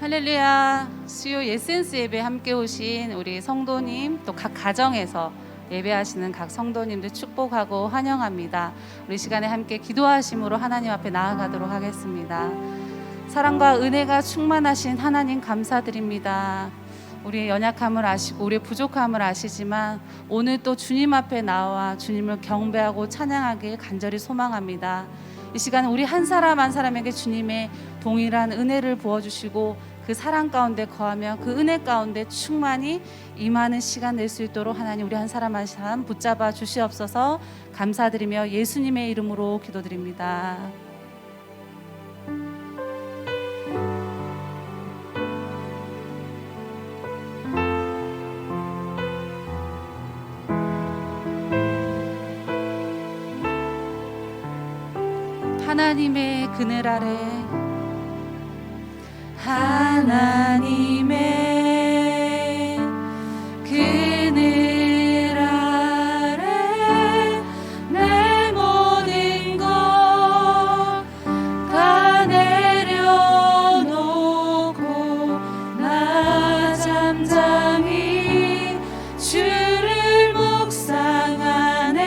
할렐루야. 수요 에센스 예배 함께 오신 우리 성도님, 또 각 가정에서 예배하시는 각 성도님들 축복하고 환영합니다. 우리 시간에 함께 기도하심으로 하나님 앞에 나아가도록 하겠습니다. 사랑과 은혜가 충만하신 하나님 감사드립니다. 우리의 연약함을 아시고 우리의 부족함을 아시지만 오늘 또 주님 앞에 나와 주님을 경배하고 찬양하길 간절히 소망합니다. 이 시간 우리 한 사람 한 사람에게 주님의 동일한 은혜를 부어주시고 그 사랑 가운데 거하며 그 은혜 가운데 충만히 임하는 시간 낼 수 있도록 하나님 우리 한 사람 한 사람 붙잡아 주시옵소서. 감사드리며 예수님의 이름으로 기도드립니다. 하나님의 그늘 아래 하나님의 그늘 아래 내 모든 것 다 내려놓고 나 잠잠히 주를 묵상하네.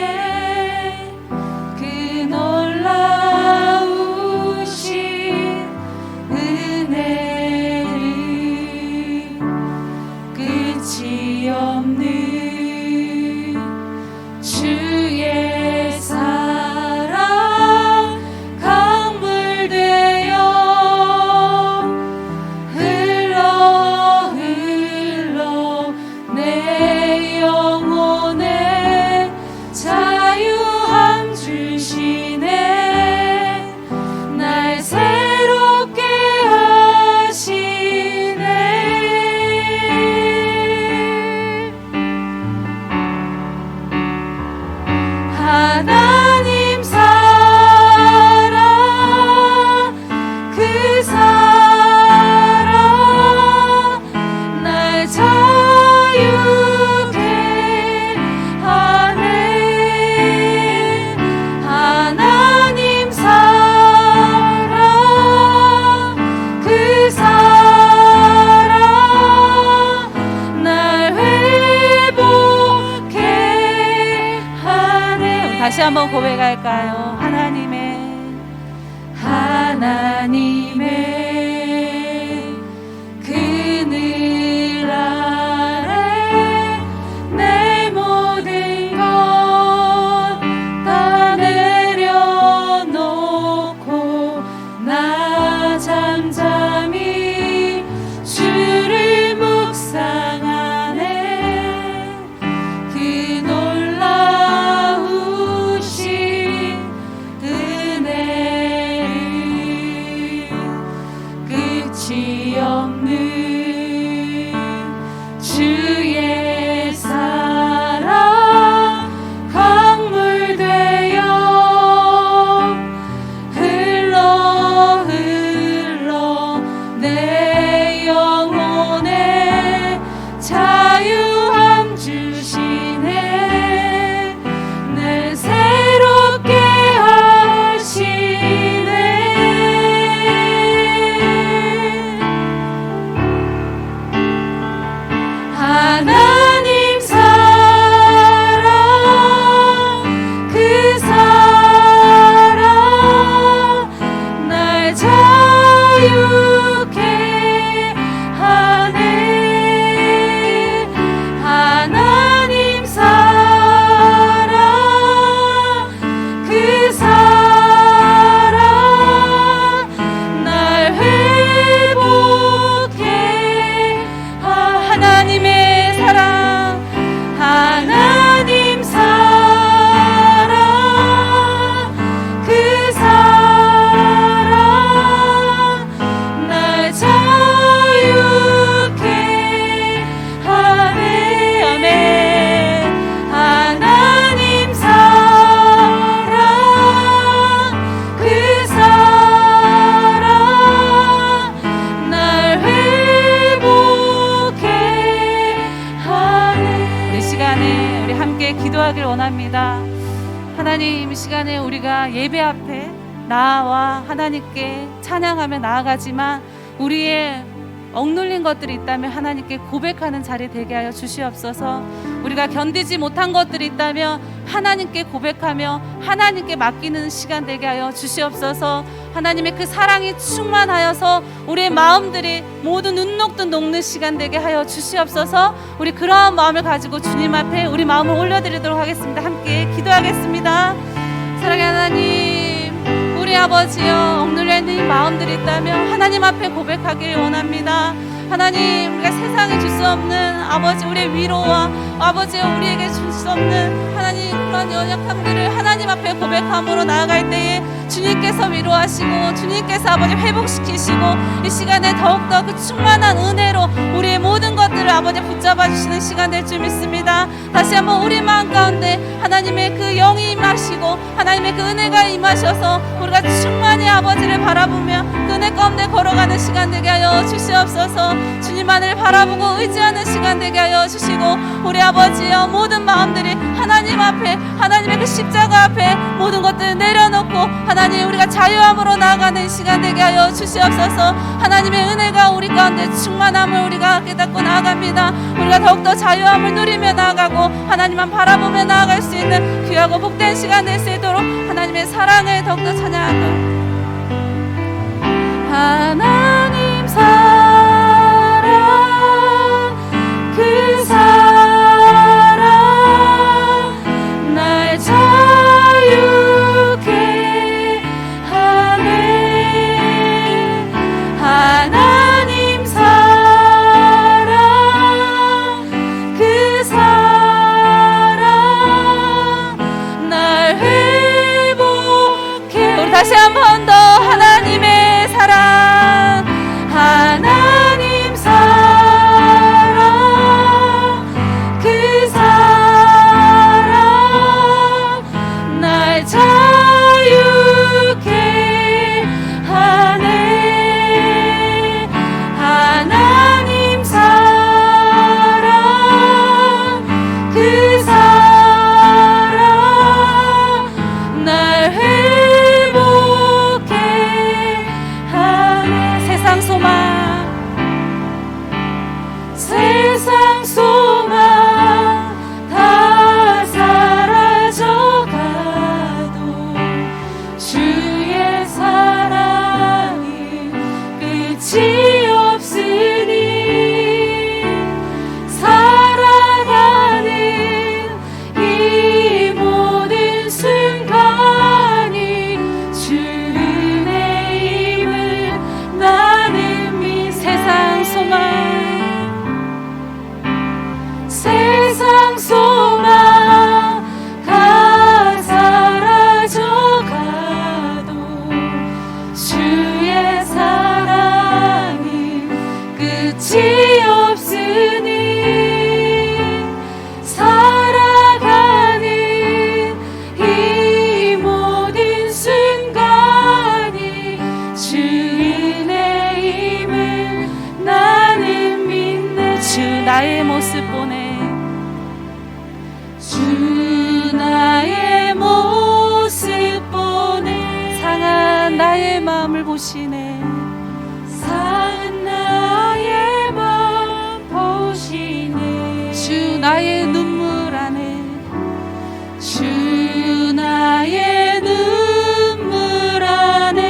그 놀라우신 은혜를 끝이 없는 주의 사랑 강물 되어 흘러 내 영혼에 자유함 주시네. 날 새롭게 하시네. 하나님 사랑 그 사랑 날 자유케 하네. 하나님 사랑 그 사랑 날 회복해 하네. 우리 다시 한번 고백할까요? 하나님의 그늘 아래 내 모든 것 다 내려놓고 나 잠잠히 주를 묵상하네. 그 놀라우신 은혜를 끝이 없는 주의 사랑 강물 되어 흘러 내 영혼에 자유함 주시네. 날 새롭게 하시네. 하나님 사랑 그 사랑 날 자유케 하네. 하나님 사랑 그 사랑 날 회복해 하나님의 사랑 하나님 사랑 그 사랑 날 자유케 하네. 아멘. 하나님 사랑 그 사랑 날 회복해 하네. 이 시간에 우리 함께 기도하길 원합니다. 하나님, 이 시간에 우리가 예배 앞에 나와 하나님께 찬양하며 나아가지만 우리의 억눌린 것들이 있다면 하나님께 고백하는 자리 되게 하여 주시옵소서. 우리가 견디지 못한 것들이 있다면 하나님께 고백하며 하나님께 맡기는 시간 되게 하여 주시옵소서. 하나님의 그 사랑이 충만하여서 우리의 마음들이 모두 눈 녹듯 녹는 시간 되게 하여 주시옵소서. 우리 그러한 마음을 가지고 주님 앞에 우리 마음을 올려드리도록 하겠습니다. 함께 기도하겠습니다. 사랑의 하나님, 우리 아버지여, 억눌려 있는 마음들이 있다면 하나님 앞에 고백하길 원합니다. 하나님, 우리가 세상에 줄 수 없는 아버지 우리의 위로와 아버지여 우리에게 줄 수 없는 하나님 그런 연약함들을 하나님 앞에 고백함으로 나아갈 때에 주님께서 위로하시고 주님께서 아버지 회복시키시고 이 시간에 더욱더 그 충만한 은혜로 우리의 모든 것들을 아버지 붙잡아 주시는 시간 될 줄 믿습니다. 다시 한번 우리 마음 가운데 하나님의 그 영이 임하시고 하나님의 그 은혜가 임하셔서 우리가 충만히 아버지를 바라보며 그 은혜 가운데 걸어가는 시간 되게 하여 주시옵소서. 주님만을 바라보고 의지하는 시간 되게 하여 주시고 우리 아버지여 모든 마음들이 하나님 앞에 하나님의 그 십자가 앞에 모든 것들을 내려놓고 하나님 우리가 자유함으로 나아가는 시간 되게 하여 주시옵소서. 하나님의 은혜가 우리 가운데 충만함을 우리가 깨닫고 나아갑니다. 우리가 더욱더 자유함을 누리며 나아가고 하나님만 바라보며 나아갈 수 있는 귀하고 복된 시간 될 수 있도록 하나님의 사랑을 더욱더 찬양하고 하나님 사랑 그 사랑 날 자유케 하네. 하나님 사랑 그 사랑 날 회복해. 우리 다시 한 번 더 하나님의 사랑 하나님 사랑 그 사랑 날 자유케 하네. 하나님 사랑 그 사랑 날 회복해 하네. 세상 소망 세상 소망 다 사라져가도 주의 사랑이 끝이 없으니 살아가는 이 모든 순간이 주 은혜임을 나는 믿. 세상 소망 세상 소망 다 사라져가도 주의 사랑이 끝이 없으니 살아가는 이 모든 순간이 주 은혜임을 나는 믿네. 주 나의 모습 보내 주 나의 모습 보내. 상한 나의 마음을 보시네. 상한 나의 마음 보시네. 주 나의 눈물 안에 주 나의 눈물 안에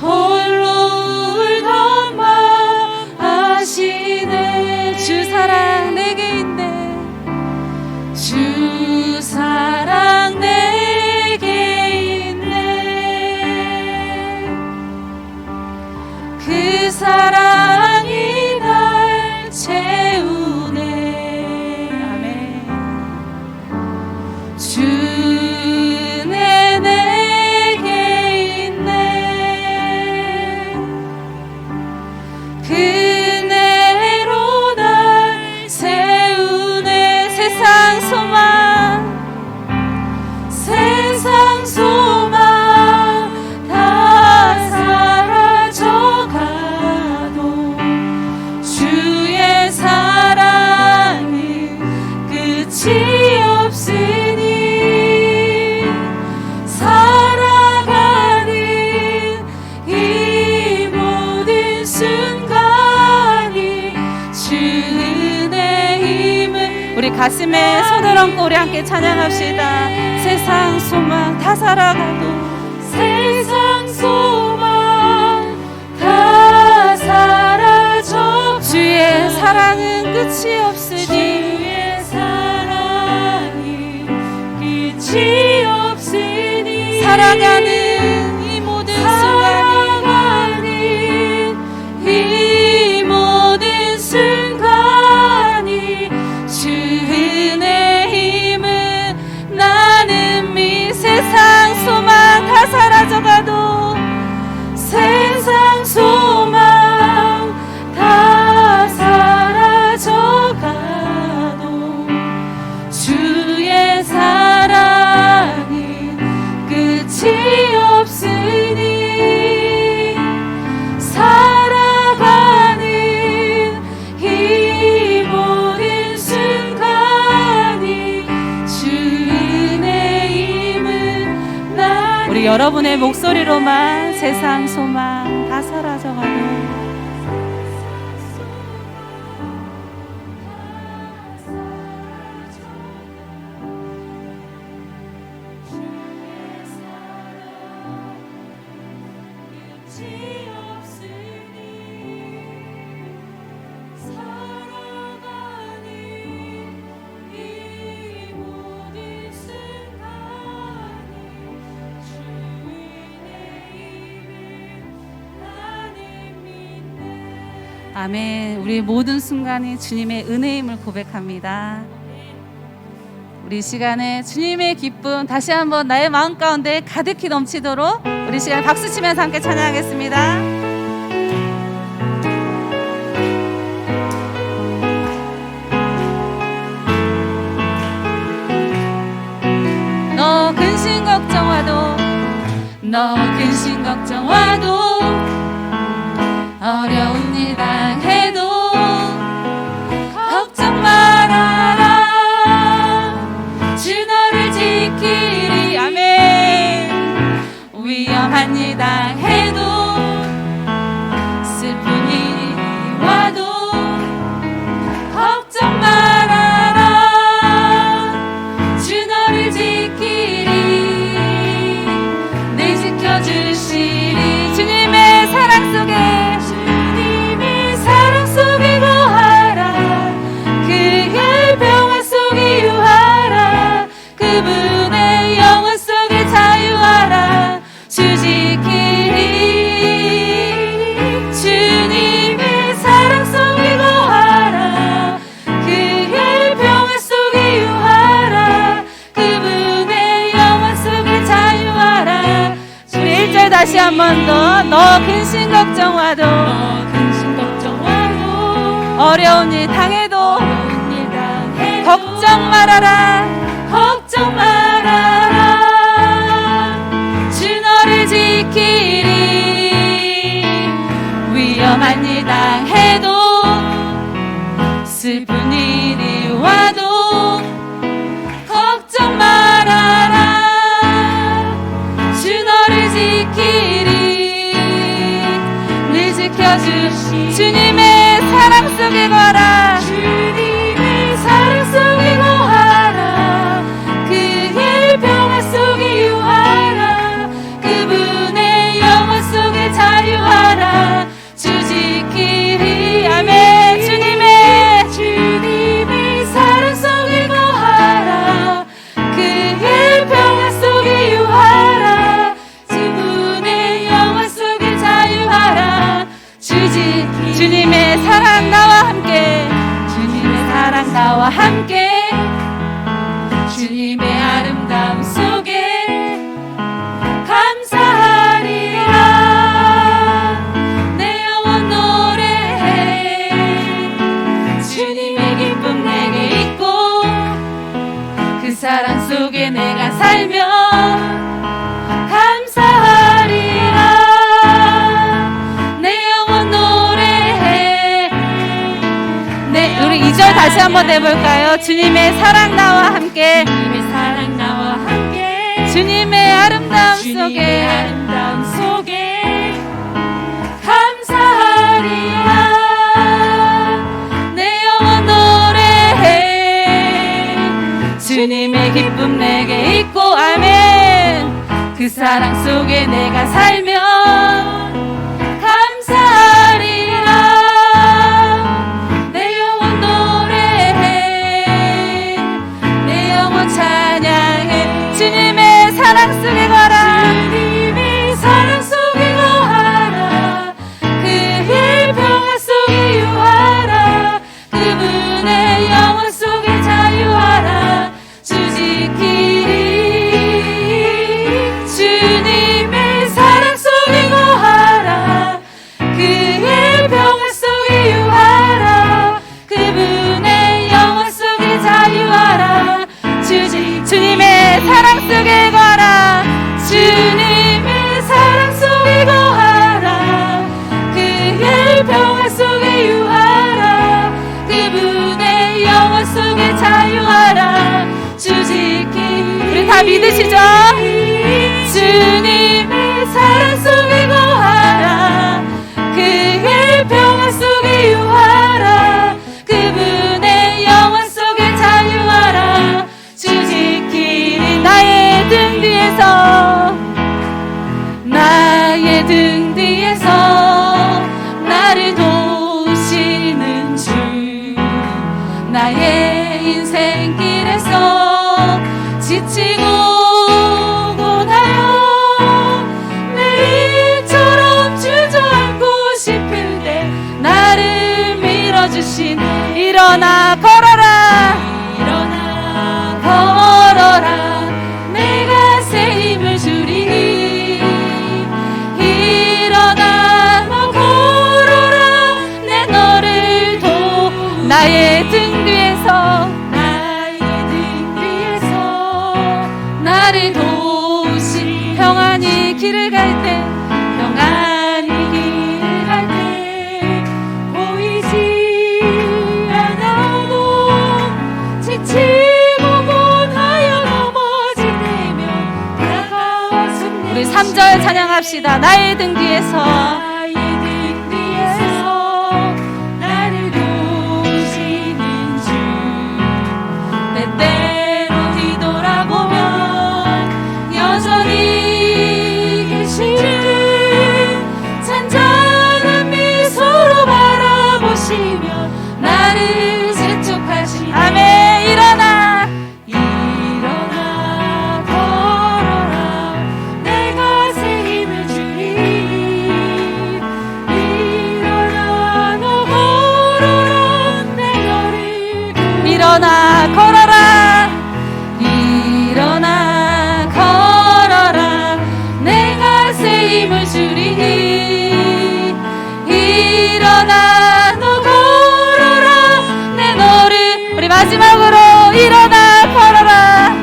홀로 울던 맘 가슴에 손을 얹고 우리 함께 찬양합시다. 세상 소망 다 살아가도 세상 소망 다 사라져 주의 사랑은 끝이 없으니 주의 사랑이 끝이 없으니 살아가는 이 모든 순간이 주 은혜 힘은 나는 믿 세상 소망 다 사라져가도 세상 소망 다 사라져가도 주의 사랑이 끝이 없으니 살아가는 이 모든 순간이 주 은혜 힘은 나는 우리 여러분의 목소리로만 세상 소망 다 사라져가도 끝이 없으니 살아가는 이 모든 순간이 주 은혜 힘을 나는 믿네. 아멘. 우리 모든 순간이 주님의 은혜임을 고백합니다. 우리 시간에 주님의 기쁨 다시 한번 나의 마음 가운데 가득히 넘치도록 우리 시간 박수 치면서 함께 찬양하겠습니다. 너 근심 걱정와도 너 근심 걱정와도 어려운 일 당해도 걱정 말아라 주 너를 지키리 아멘. 위험한 일 당해도 슬픈 일이 와도 걱정 말아라 주 너를 지키리 내 지켜주시리 주님의 사랑 속에 주님의 사랑 속에 거하라 그의 평화 속에 유하라 그분의 영원 속에 자유하라 주 지키리 주님의 사랑 속에 거하라 그의 평화 속에 유하라 그분의 영원 속에 자유하라 우리 1절 다시 한 번 더. 너 근심 걱정와도 근심 걱정와도 어려운 일 당해도 어려운 일 당해도 걱정 말아라 걱정 말아라 주 너를 지키리 위험한 일 당해도 슬픈 일이 와도 걱정 말아라 주 너를 지키리 늘 지켜주시 주님의 사랑 속에 거라 주님의 사랑 속에 거하라 그의 평화 속에 유하라 그분의 영원 속에 자유하라 주 지키리 아멘. 주님의 사랑 속에 거하라 그의 평화 속에 유하라 그분의 영원 속에 자유하라 주 지키리 주님의 사랑 나와 함께 주님의 사랑 나와 함께 주님의 아름다움 속에 감사하리라 내 영혼 노래해 주님의 기쁨 내게 있고 그 사랑 속에 내가 살며 감사하리라 내 영혼 노래해 네, 우리 2절 다시 한번 해볼까요? 주님의 사랑 나와 함께 주님의 사랑 나와 함께 주님의 아름다움 주님의 속에 아름다움 속에 감사하리라 내 영혼 노래해 믿고 아멘. 그 사랑 속에 내가 살면 감사하리라. 내 영혼 노래해, 내 영혼 찬양해. 주님의 사랑 속에 걸어, 주님의 사랑 속에 거하라. 그의 평화 속에 유하라. 그분의 영혼 속에 자유하라. 주 지키리. 주님의 사랑 속에 거하라. 그의 평화 속에 유하라. 그분의 영혼 속에 자유하라. 주님의 사랑 속에 거하라. 주님의 사랑 속에 거하라. 그의 평화 속에 유하라. 그분의 영혼 속에 자유하라. 주 지키. 우리 다 믿으시죠? 주님의 사랑 속에 거하라. 그의 평화 속에 유하라. 그분의 영혼 속에 자유하라. 주 지키리. 나의 등 뒤에서, 나의 등 뒤에서 나를 도우시는 주. 나의 인생길에서 지치고 고나요 내일처럼 주저앉고 싶은데 나를 밀어주신. 일어나 걸어라, 일어나 걸어라. 내가 새 힘을 주리니. 일어나 너 걸어라. 내 너를 나의 등 뒤에서, 나의 등 뒤에서 나를 도우시. 평안히 길을 갈 때, 평안히 길을 갈 때 보이지 않아도 지치고 고나여 넘어질 때면 다가와서. 우리 3절 찬양합시다. 나의 등 뒤에서, 나의 등 뒤에서 나를 도우시는 주. 때때로 뒤돌아보면 여전히 계시는 잔잔한 미소로 바라보시며 나를 재촉하시. 아멘. 일어나, 일어나 걸어라. 내가 새 힘을 주리. 일어나 너 걸어라. 내 너를 일어나 걸어라. 일어나 걸어라. 내가 새 힘을 주리니. 일어나 너 걸어라. 내 너를. 우리 마지막으로 일어나 걸어라.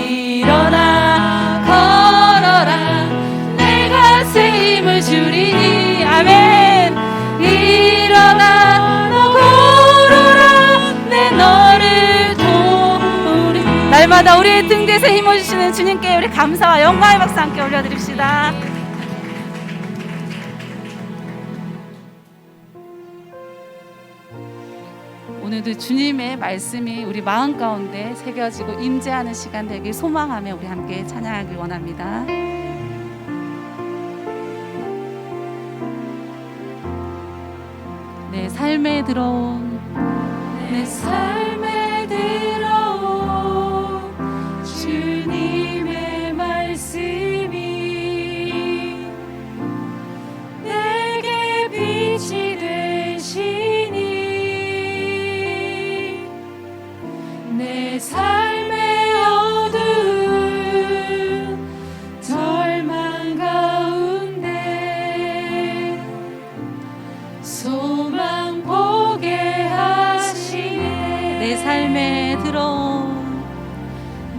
일어나 걸어라. 내가 새 힘을 주리니. 아멘. 일어나 너 걸어라. 내 너를 도우리. 날마다 우리의 등 뒤에서 힘을 주시는 주님께 우리 감사와 영광의 박수 함께 올려드립시다. 오늘도 주님의 말씀이 우리 마음 가운데 새겨지고 임재하는 시간 되길 소망하며 우리 함께 찬양하길 원합니다. 내 삶에 들어온, 내 삶에 들어온 주님의 말씀이 내게 빛이 되시니. 내 삶의 어두운 절망 가운데 소망 보게 하시네. 내 삶에 들어온,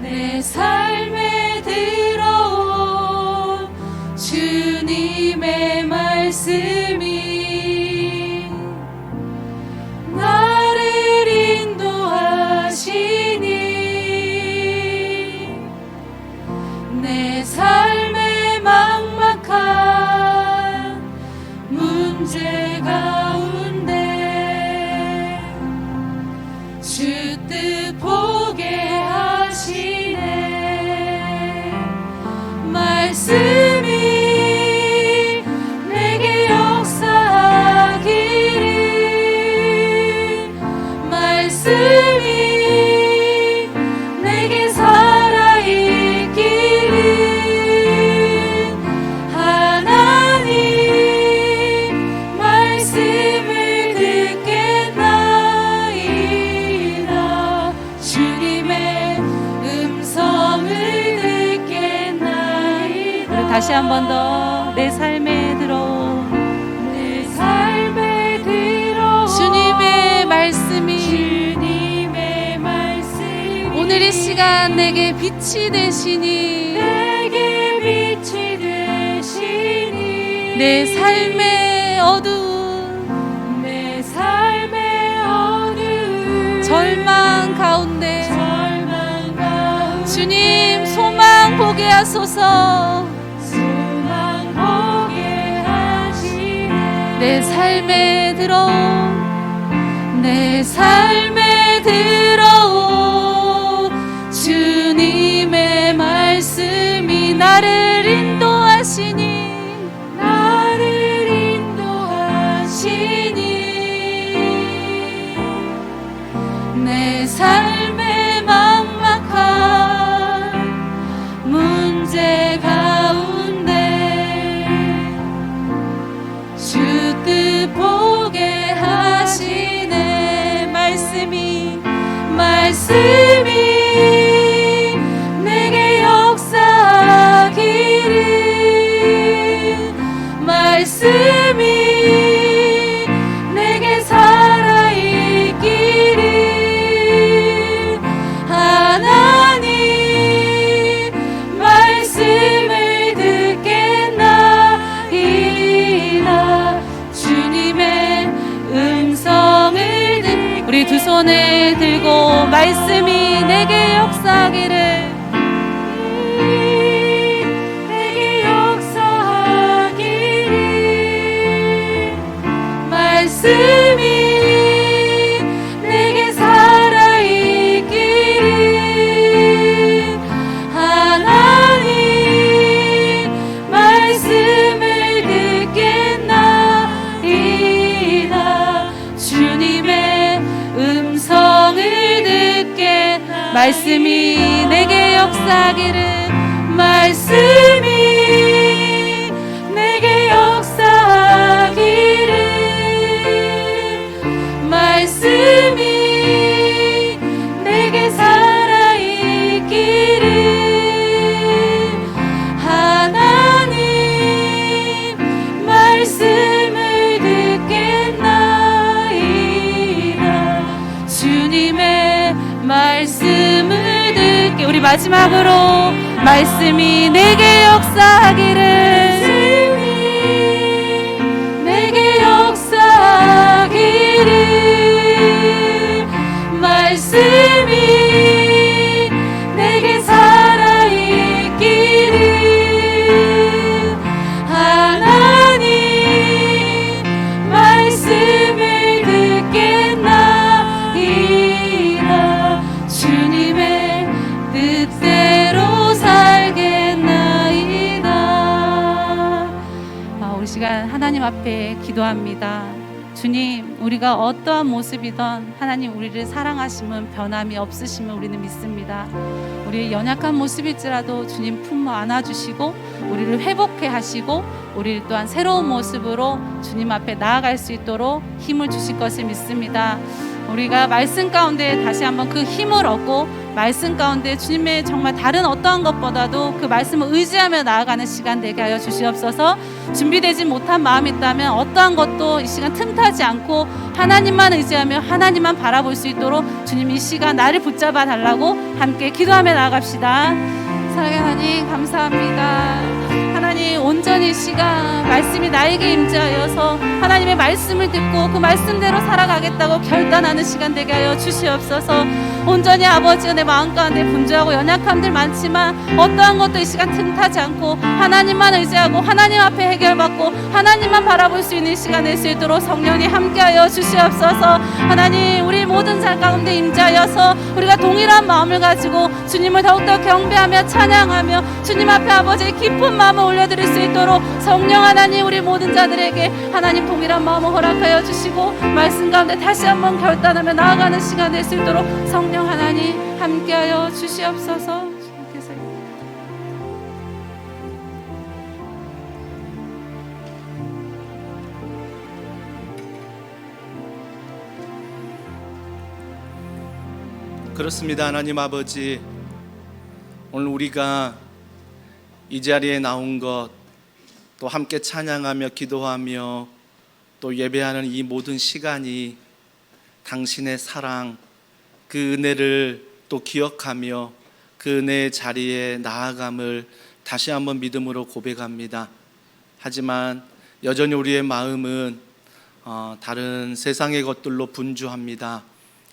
내 삶에 들어온 주님의 말씀이 나를 인도하시니. 내 삶의 막막한 문제 가운데 주 뜻 보게 하시네. 다시 한 번 더 내 삶에 들어온 내 삶에 들어온 주님의 말씀이 주님의 말씀이 오늘 이 시간 내게 빛이 되시니 내게 빛이 되시니 내 삶의 어두운 내 삶의 어두운 절망 가운데 절망 가운데 주님 소망 보게 하소서. 소망 보게 하시네 내 삶에 들어온 내 삶에 들어온 주님의 말씀이 나를 인도하시니 나를 인도하시니 내 삶의 막막한 문제 가운데 주 뜻 보게 하시네. 말씀이 내게 역사하기를 말씀이 내게 살아있기를 하나님 말씀을 듣겠나이다. 주님의 음성을 우리 두 손을 들고 말씀이 내게 역사하기를 내게 역사하기를 말씀이 내게 살아있기를 하나님 말씀을 듣겠나이다. 주님의 음성을 듣게 말씀이 내게 역사하기를 말씀이 내게 역사하기를 말씀이 내게 살아있기를 하나님 말씀을 듣겠나이다. 주님의 말씀을 듣게 우리 마지막으로 말씀이 내게 역사하기를 내게 역사하기를 말씀이 내게 살아있기를 하나님 말씀을 듣겠나이다. 주님의 뜻대로 살겠나이다. 우리 시간 하나님 앞에 기도합니다. 주님, 우리가 어떠한 모습이든 하나님 우리를 사랑하심은 변함이 없으심을 우리는 믿습니다. 우리의 연약한 모습일지라도 주님 품어 안아주시고 우리를 회복해 하시고 우리를 또한 새로운 모습으로 주님 앞에 나아갈 수 있도록 힘을 주실 것을 믿습니다. 우리가 말씀 가운데 다시 한번 그 힘을 얻고 말씀 가운데 주님의 정말 다른 어떠한 것보다도 그 말씀을 의지하며 나아가는 시간 되게 하여 주시옵소서. 준비되지 못한 마음이 있다면 어떠한 것도 이 시간 틈타지 않고 하나님만 의지하며 하나님만 바라볼 수 있도록 주님 이 시간 나를 붙잡아 달라고 함께 기도하며 나아갑시다. 사랑하는 하나님 감사합니다. 하나님 온전히 이 시간 말씀이 나에게 임재하여서 하나님의 말씀을 듣고 그 말씀대로 살아가겠다고 결단하는 시간 되게 하여 주시옵소서. 온전히 아버지여 내 마음 가운데 분주하고 연약함들 많지만 어떠한 것도 이 시간 틈타지 않고 하나님만 의지하고 하나님 앞에 해결받고 하나님만 바라볼 수 있는 시간 될 수 있도록 성령님 함께하여 주시옵소서. 하나님 우리 모든 살 가운데 임재하여서 우리가 동일한 마음을 가지고 주님을 더욱더 경배하며 찬양하며 주님 앞에 아버지의 깊은 마음을 올려드릴 수 있도록 성령 하나님 우리 모든 자들에게 하나님 동일한 마음을 허락하여 주시고 말씀 가운데 다시 한번 결단하며 나아가는 시간 될 수 있도록 성령 하나님 함께하여 주시옵소서. 주님께서 그렇습니다. 하나님 아버지, 오늘 우리가 이 자리에 나온 것, 또 함께 찬양하며 기도하며 또 예배하는 이 모든 시간이 당신의 사랑, 그 은혜를 또 기억하며 그 은혜의 자리에 나아감을 다시 한번 믿음으로 고백합니다. 하지만 여전히 우리의 마음은 다른 세상의 것들로 분주합니다.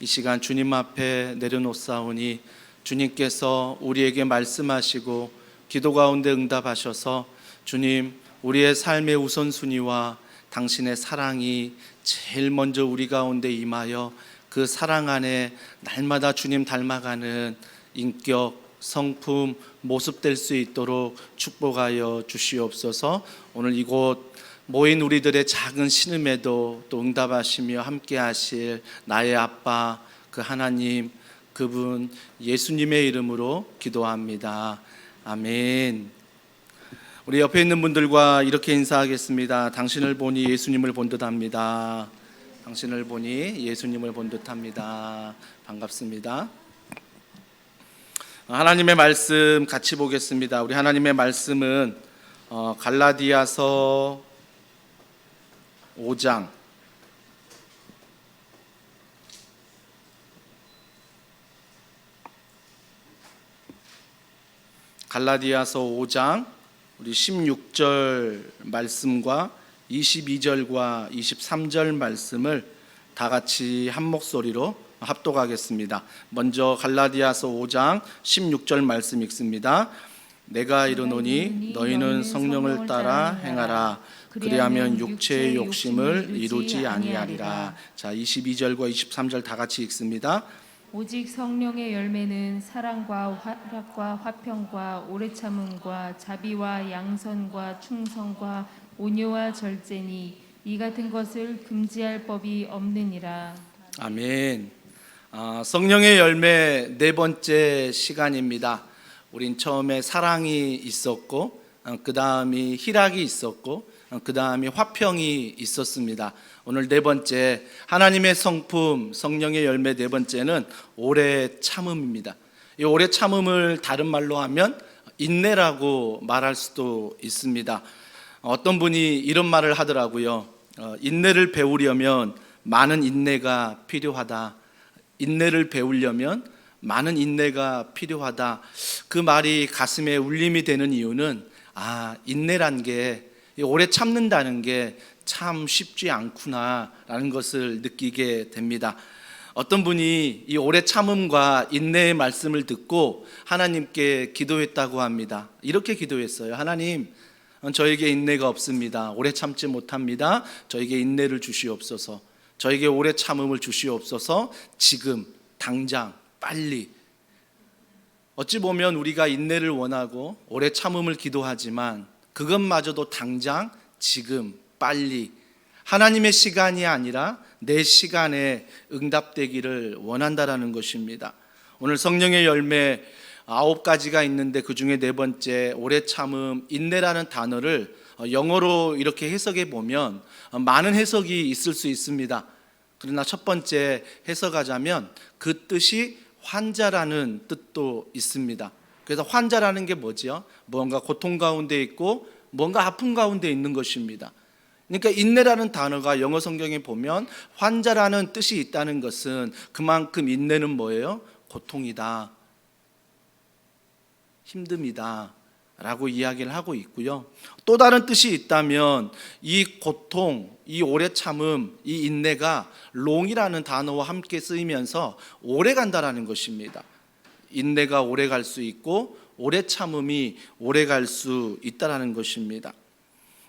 이 시간 주님 앞에 내려놓사오니 주님께서 우리에게 말씀하시고 기도 가운데 응답하셔서 주님, 우리의 삶의 우선순위와 당신의 사랑이 제일 먼저 우리 가운데 임하여 그 사랑 안에 날마다 주님 닮아가는 인격, 성품, 모습 될 수 있도록 축복하여 주시옵소서. 오늘 이곳 모인 우리들의 작은 신음에도 또 응답하시며 함께 하실 나의 아빠 그 하나님, 그분 예수님의 이름으로 기도합니다. 아멘. 우리 옆에 있는 분들과 이렇게 인사하겠습니다. 당신을 보니 예수님을 본 듯합니다. 당신을 보니 예수님을 본 듯합니다. 반갑습니다. 하나님의 말씀 같이 보겠습니다. 우리 하나님의 말씀은 갈라디아서 5장 우리 16절 말씀과 22절과 23절 말씀을 다 같이 한 목소리로 합독하겠습니다. 먼저 갈라디아서 5장 16절 말씀 읽습니다. 내가 이르노니 너희는 성령을 따라 행하라. 그리하면 육체의 욕심을 이루지 아니하리라. 자, 22절과 23절 다 같이 읽습니다. 오직 성령의 열매는 사랑과 화락과 화평과 오래 참음과 자비와 양선과 충성과 온유와 절제니 이 같은 것을 금지할 법이 없느니라. 아멘. 성령의 열매 네 번째 시간입니다. 우린 처음에 사랑이 있었고 그 다음이 희락이 있었고 그 다음이 화평이 있었습니다. 오늘 네 번째 하나님의 성품 성령의 열매 네 번째는 오래 참음입니다. 이 오래 참음을 다른 말로 하면 인내라고 말할 수도 있습니다. 어떤 분이 이런 말을 하더라고요. 인내를 배우려면 많은 인내가 필요하다. 인내를 배우려면 많은 인내가 필요하다. 그 말이 가슴에 울림이 되는 이유는 인내란 게 오래 참는다는 게 참 쉽지 않구나라는 것을 느끼게 됩니다. 어떤 분이 이 오래 참음과 인내의 말씀을 듣고 하나님께 기도했다고 합니다. 이렇게 기도했어요. 하나님, 저에게 인내가 없습니다. 오래 참지 못합니다. 저에게 인내를 주시옵소서. 저에게 오래 참음을 주시옵소서. 지금 당장 빨리. 어찌 보면 우리가 인내를 원하고 오래 참음을 기도하지만 그것마저도 당장 지금 빨리 하나님의 시간이 아니라 내 시간에 응답되기를 원한다라는 것입니다. 오늘 성령의 열매 9가지가 있는데 그 중에 네 번째 오래 참음, 인내라는 단어를 영어로 이렇게 해석해 보면 많은 해석이 있을 수 있습니다. 그러나 첫 번째 해석하자면 그 뜻이 환자라는 뜻도 있습니다. 그래서 환자라는 게 뭐지요? 뭔가 고통 가운데 있고 뭔가 아픔 가운데 있는 것입니다. 그러니까 인내라는 단어가 영어 성경에 보면 환자라는 뜻이 있다는 것은 그만큼 인내는 뭐예요? 고통이다, 힘듦이다 라고 이야기를 하고 있고요. 또 다른 뜻이 있다면 이 고통, 이 오래 참음, 이 인내가 롱이라는 단어와 함께 쓰이면서 오래 간다라는 것입니다. 인내가 오래 갈 수 있고 오래 참음이 오래 갈 수 있다라는 것입니다.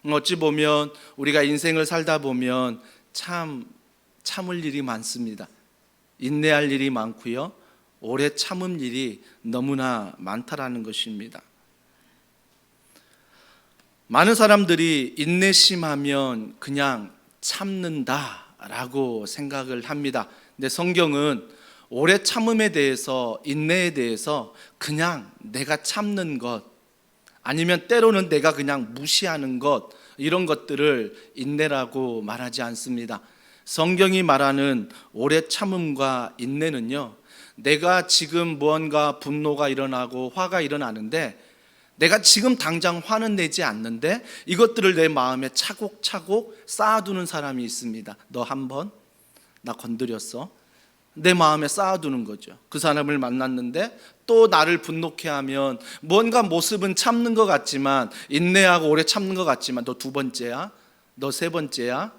어찌 보면 우리가 인생을 살다 보면 참을 일이 많습니다. 인내할 일이 많고요. 오래 참을 일이 너무나 많다라는 것입니다. 많은 사람들이 인내심하면 그냥 참는다라고 생각을 합니다. 근데 성경은 오래 참음에 대해서, 인내에 대해서 그냥 내가 참는 것, 아니면 때로는 내가 그냥 무시하는 것, 이런 것들을 인내라고 말하지 않습니다. 성경이 말하는 오래 참음과 인내는요, 내가 지금 무언가 분노가 일어나고 화가 일어나는데 내가 지금 당장 화는 내지 않는데 이것들을 내 마음에 차곡차곡 쌓아두는 사람이 있습니다. 너 한 번 나 건드렸어. 내 마음에 쌓아두는 거죠. 그 사람을 만났는데 또 나를 분노케 하면 뭔가 모습은 참는 것 같지만, 인내하고 오래 참는 것 같지만, 너 두 번째야, 너 세 번째야.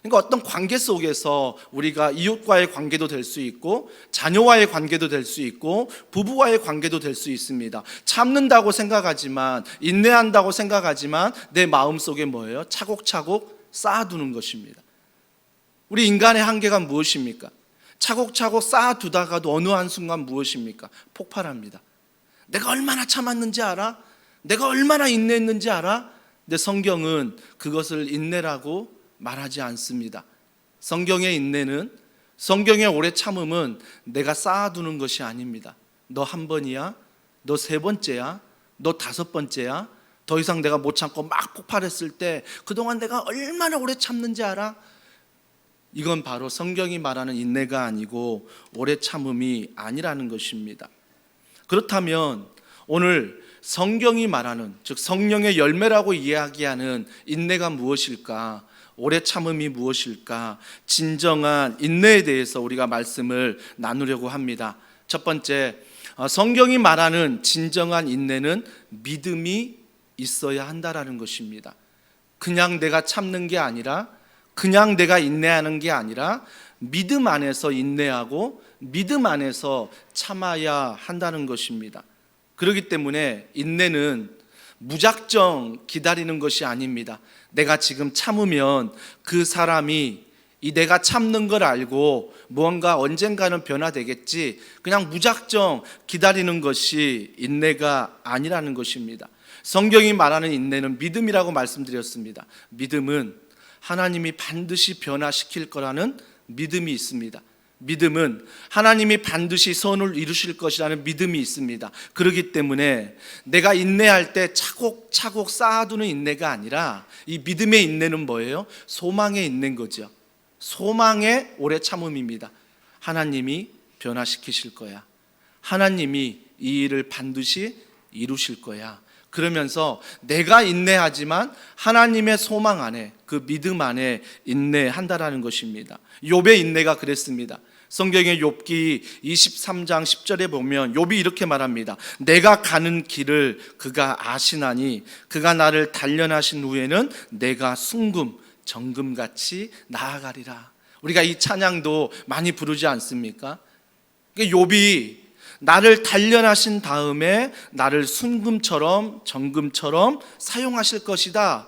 그러니까 어떤 관계 속에서 우리가 이웃과의 관계도 될 수 있고, 자녀와의 관계도 될 수 있고, 부부와의 관계도 될 수 있습니다. 참는다고 생각하지만, 인내한다고 생각하지만 내 마음속에 뭐예요? 차곡차곡 쌓아두는 것입니다. 우리 인간의 한계가 무엇입니까? 차곡차곡 쌓아두다가도 어느 한순간 무엇입니까? 폭발합니다. 내가 얼마나 참았는지 알아? 내가 얼마나 인내했는지 알아? 근데 성경은 그것을 인내라고 말하지 않습니다. 성경의 인내는, 성경의 오래 참음은 내가 쌓아두는 것이 아닙니다. 너 한 번이야? 너 세 번째야? 너 다섯 번째야? 더 이상 내가 못 참고 막 폭발했을 때 그동안 내가 얼마나 오래 참는지 알아? 이건 바로 성경이 말하는 인내가 아니고 오래 참음이 아니라는 것입니다. 그렇다면 오늘 성경이 말하는, 즉 성령의 열매라고 이야기하는 인내가 무엇일까? 오래 참음이 무엇일까? 진정한 인내에 대해서 우리가 말씀을 나누려고 합니다. 첫 번째, 성경이 말하는 진정한 인내는 믿음이 있어야 한다라는 것입니다. 그냥 내가 참는 게 아니라, 그냥 내가 인내하는 게 아니라 믿음 안에서 인내하고 믿음 안에서 참아야 한다는 것입니다. 그렇기 때문에 인내는 무작정 기다리는 것이 아닙니다. 내가 지금 참으면 그 사람이 이 내가 참는 걸 알고 무언가 언젠가는 변화되겠지, 그냥 무작정 기다리는 것이 인내가 아니라는 것입니다. 성경이 말하는 인내는 믿음이라고 말씀드렸습니다. 믿음은 하나님이 반드시 변화시킬 거라는 믿음이 있습니다. 믿음은 하나님이 반드시 선을 이루실 것이라는 믿음이 있습니다. 그렇기 때문에 내가 인내할 때 차곡차곡 쌓아두는 인내가 아니라, 이 믿음의 인내는 뭐예요? 소망에 있는 거죠. 소망의 오래 참음입니다. 하나님이 변화시키실 거야. 하나님이 이 일을 반드시 이루실 거야. 그러면서 내가 인내하지만 하나님의 소망 안에, 그 믿음 안에 인내한다라는 것입니다. 욥의 인내가 그랬습니다. 성경의 욥기 23장 10절에 보면 욥이 이렇게 말합니다. 내가 가는 길을 그가 아시나니 그가 나를 단련하신 후에는 내가 순금 정금같이 나아가리라. 우리가 이 찬양도 많이 부르지 않습니까? 욥이 나를 단련하신 다음에 나를 순금처럼 정금처럼 사용하실 것이다.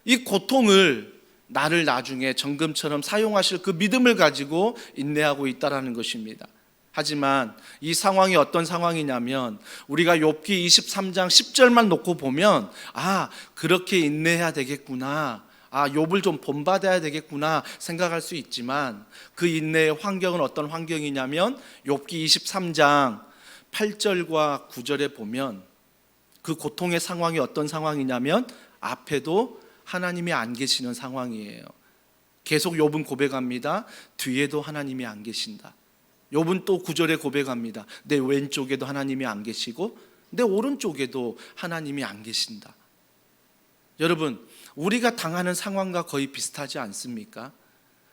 이 고통을 나를 나중에 정금처럼 사용하실 그 믿음을 가지고 인내하고 있다라는 것입니다. 하지만 이 상황이 어떤 상황이냐면, 우리가 욥기 23장 10절만 놓고 보면 그렇게 인내해야 되겠구나, 욥을 좀 본받아야 되겠구나 생각할 수 있지만, 그 인내의 환경은 어떤 환경이냐면 욥기 23장 8절과 9절에 보면 그 고통의 상황이 어떤 상황이냐면 앞에도 하나님이 안 계시는 상황이에요. 계속 욥은 고백합니다. 뒤에도 하나님이 안 계신다. 욥은 또 9절에 고백합니다. 내 왼쪽에도 하나님이 안 계시고 내 오른쪽에도 하나님이 안 계신다. 여러분, 우리가 당하는 상황과 거의 비슷하지 않습니까?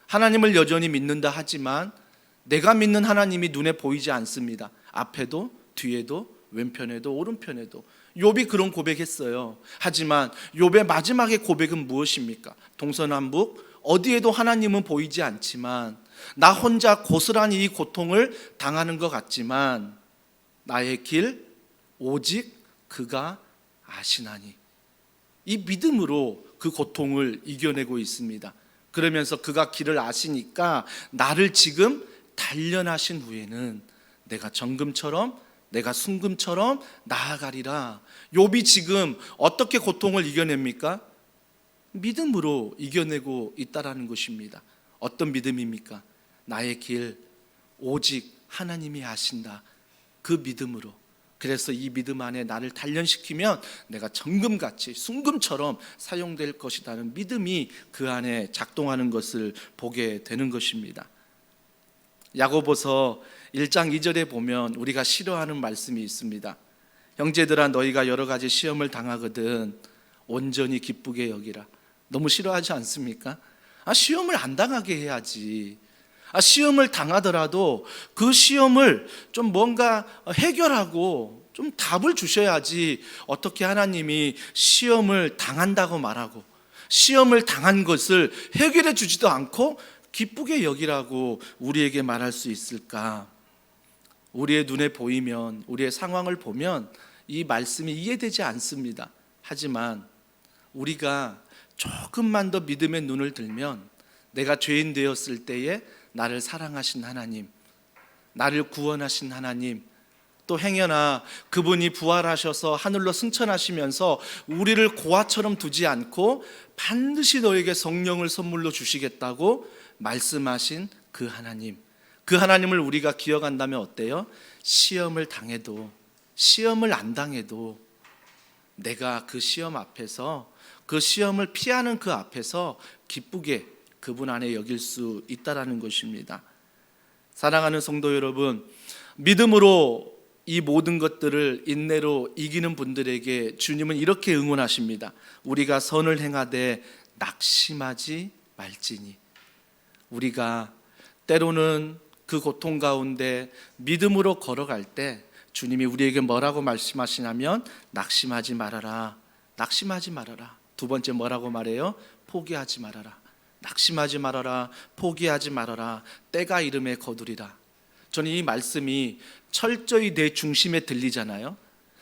하나님을 여전히 믿는다 하지만 내가 믿는 하나님이 눈에 보이지 않습니다. 앞에도 뒤에도 왼편에도 오른편에도. 욥이 그런 고백했어요. 하지만 욥의 마지막의 고백은 무엇입니까? 동서남북 어디에도 하나님은 보이지 않지만, 나 혼자 고스란히 이 고통을 당하는 것 같지만 나의 길 오직 그가 아시나니. 이 믿음으로 그 고통을 이겨내고 있습니다. 그러면서 그가 길을 아시니까 나를 지금 단련하신 후에는 내가 정금처럼, 내가 순금처럼 나아가리라. 욥이 지금 어떻게 고통을 이겨냅니까? 믿음으로 이겨내고 있다라는 것입니다. 어떤 믿음입니까? 나의 길 오직 하나님이 아신다. 그 믿음으로. 그래서 이 믿음 안에 나를 단련시키면 내가 정금같이 순금처럼 사용될 것이라는 믿음이 그 안에 작동하는 것을 보게 되는 것입니다. 야고보서 1장 2절에 보면 우리가 싫어하는 말씀이 있습니다. 형제들아 너희가 여러 가지 시험을 당하거든 온전히 기쁘게 여기라. 너무 싫어하지 않습니까? 시험을 안 당하게 해야지. 시험을 당하더라도 그 시험을 좀 뭔가 해결하고 좀 답을 주셔야지. 어떻게 하나님이 시험을 당한다고 말하고 시험을 당한 것을 해결해 주지도 않고 기쁘게 여기라고 우리에게 말할 수 있을까? 우리의 눈에 보이면, 우리의 상황을 보면 이 말씀이 이해되지 않습니다. 하지만 우리가 조금만 더 믿음의 눈을 들면 내가 죄인 되었을 때에 나를 사랑하신 하나님, 나를 구원하신 하나님, 또 행여나 그분이 부활하셔서 하늘로 승천하시면서 우리를 고아처럼 두지 않고 반드시 너에게 성령을 선물로 주시겠다고 말씀하신 그 하나님, 그 하나님을 우리가 기억한다면 어때요? 시험을 당해도, 시험을 안 당해도 내가 그 시험 앞에서, 그 시험을 피하는 그 앞에서 기쁘게 그분 안에 여길 수 있다라는 것입니다. 사랑하는 성도 여러분, 믿음으로 이 모든 것들을 인내로 이기는 분들에게 주님은 이렇게 응원하십니다. 우리가 선을 행하되 낙심하지 말지니. 우리가 때로는 그 고통 가운데 믿음으로 걸어갈 때 주님이 우리에게 뭐라고 말씀하시냐면 낙심하지 말아라, 낙심하지 말아라. 두 번째 뭐라고 말해요? 포기하지 말아라. 낙심하지 말아라, 포기하지 말아라. 때가 이름에 거두리라. 저는 이 말씀이 철저히 내 중심에 들리잖아요.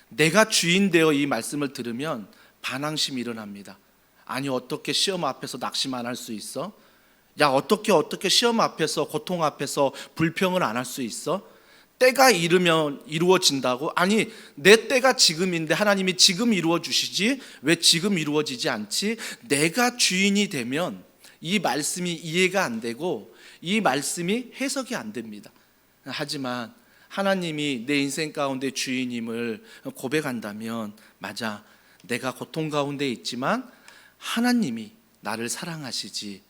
내가 주인 되어 이 말씀을 들으면 반항심이 일어납니다. 아니 어떻게 시험 앞에서 낙심 안 할 수 있어? 야 어떻게 시험 앞에서, 고통 앞에서 불평을 안 할 수 있어? 때가 이르면 이루어진다고? 아니 내 때가 지금인데 하나님이 지금 이루어 주시지 왜 지금 이루어지지 않지? 내가 주인이 되면 이 말씀이 이해가 안 되고 이 말씀이 해석이 안 됩니다. 하지만 하나님이 내 인생 가운데 주인임을 고백한다면 맞아, 내가 고통 가운데 있지만 하나님이 나를 사랑하시지,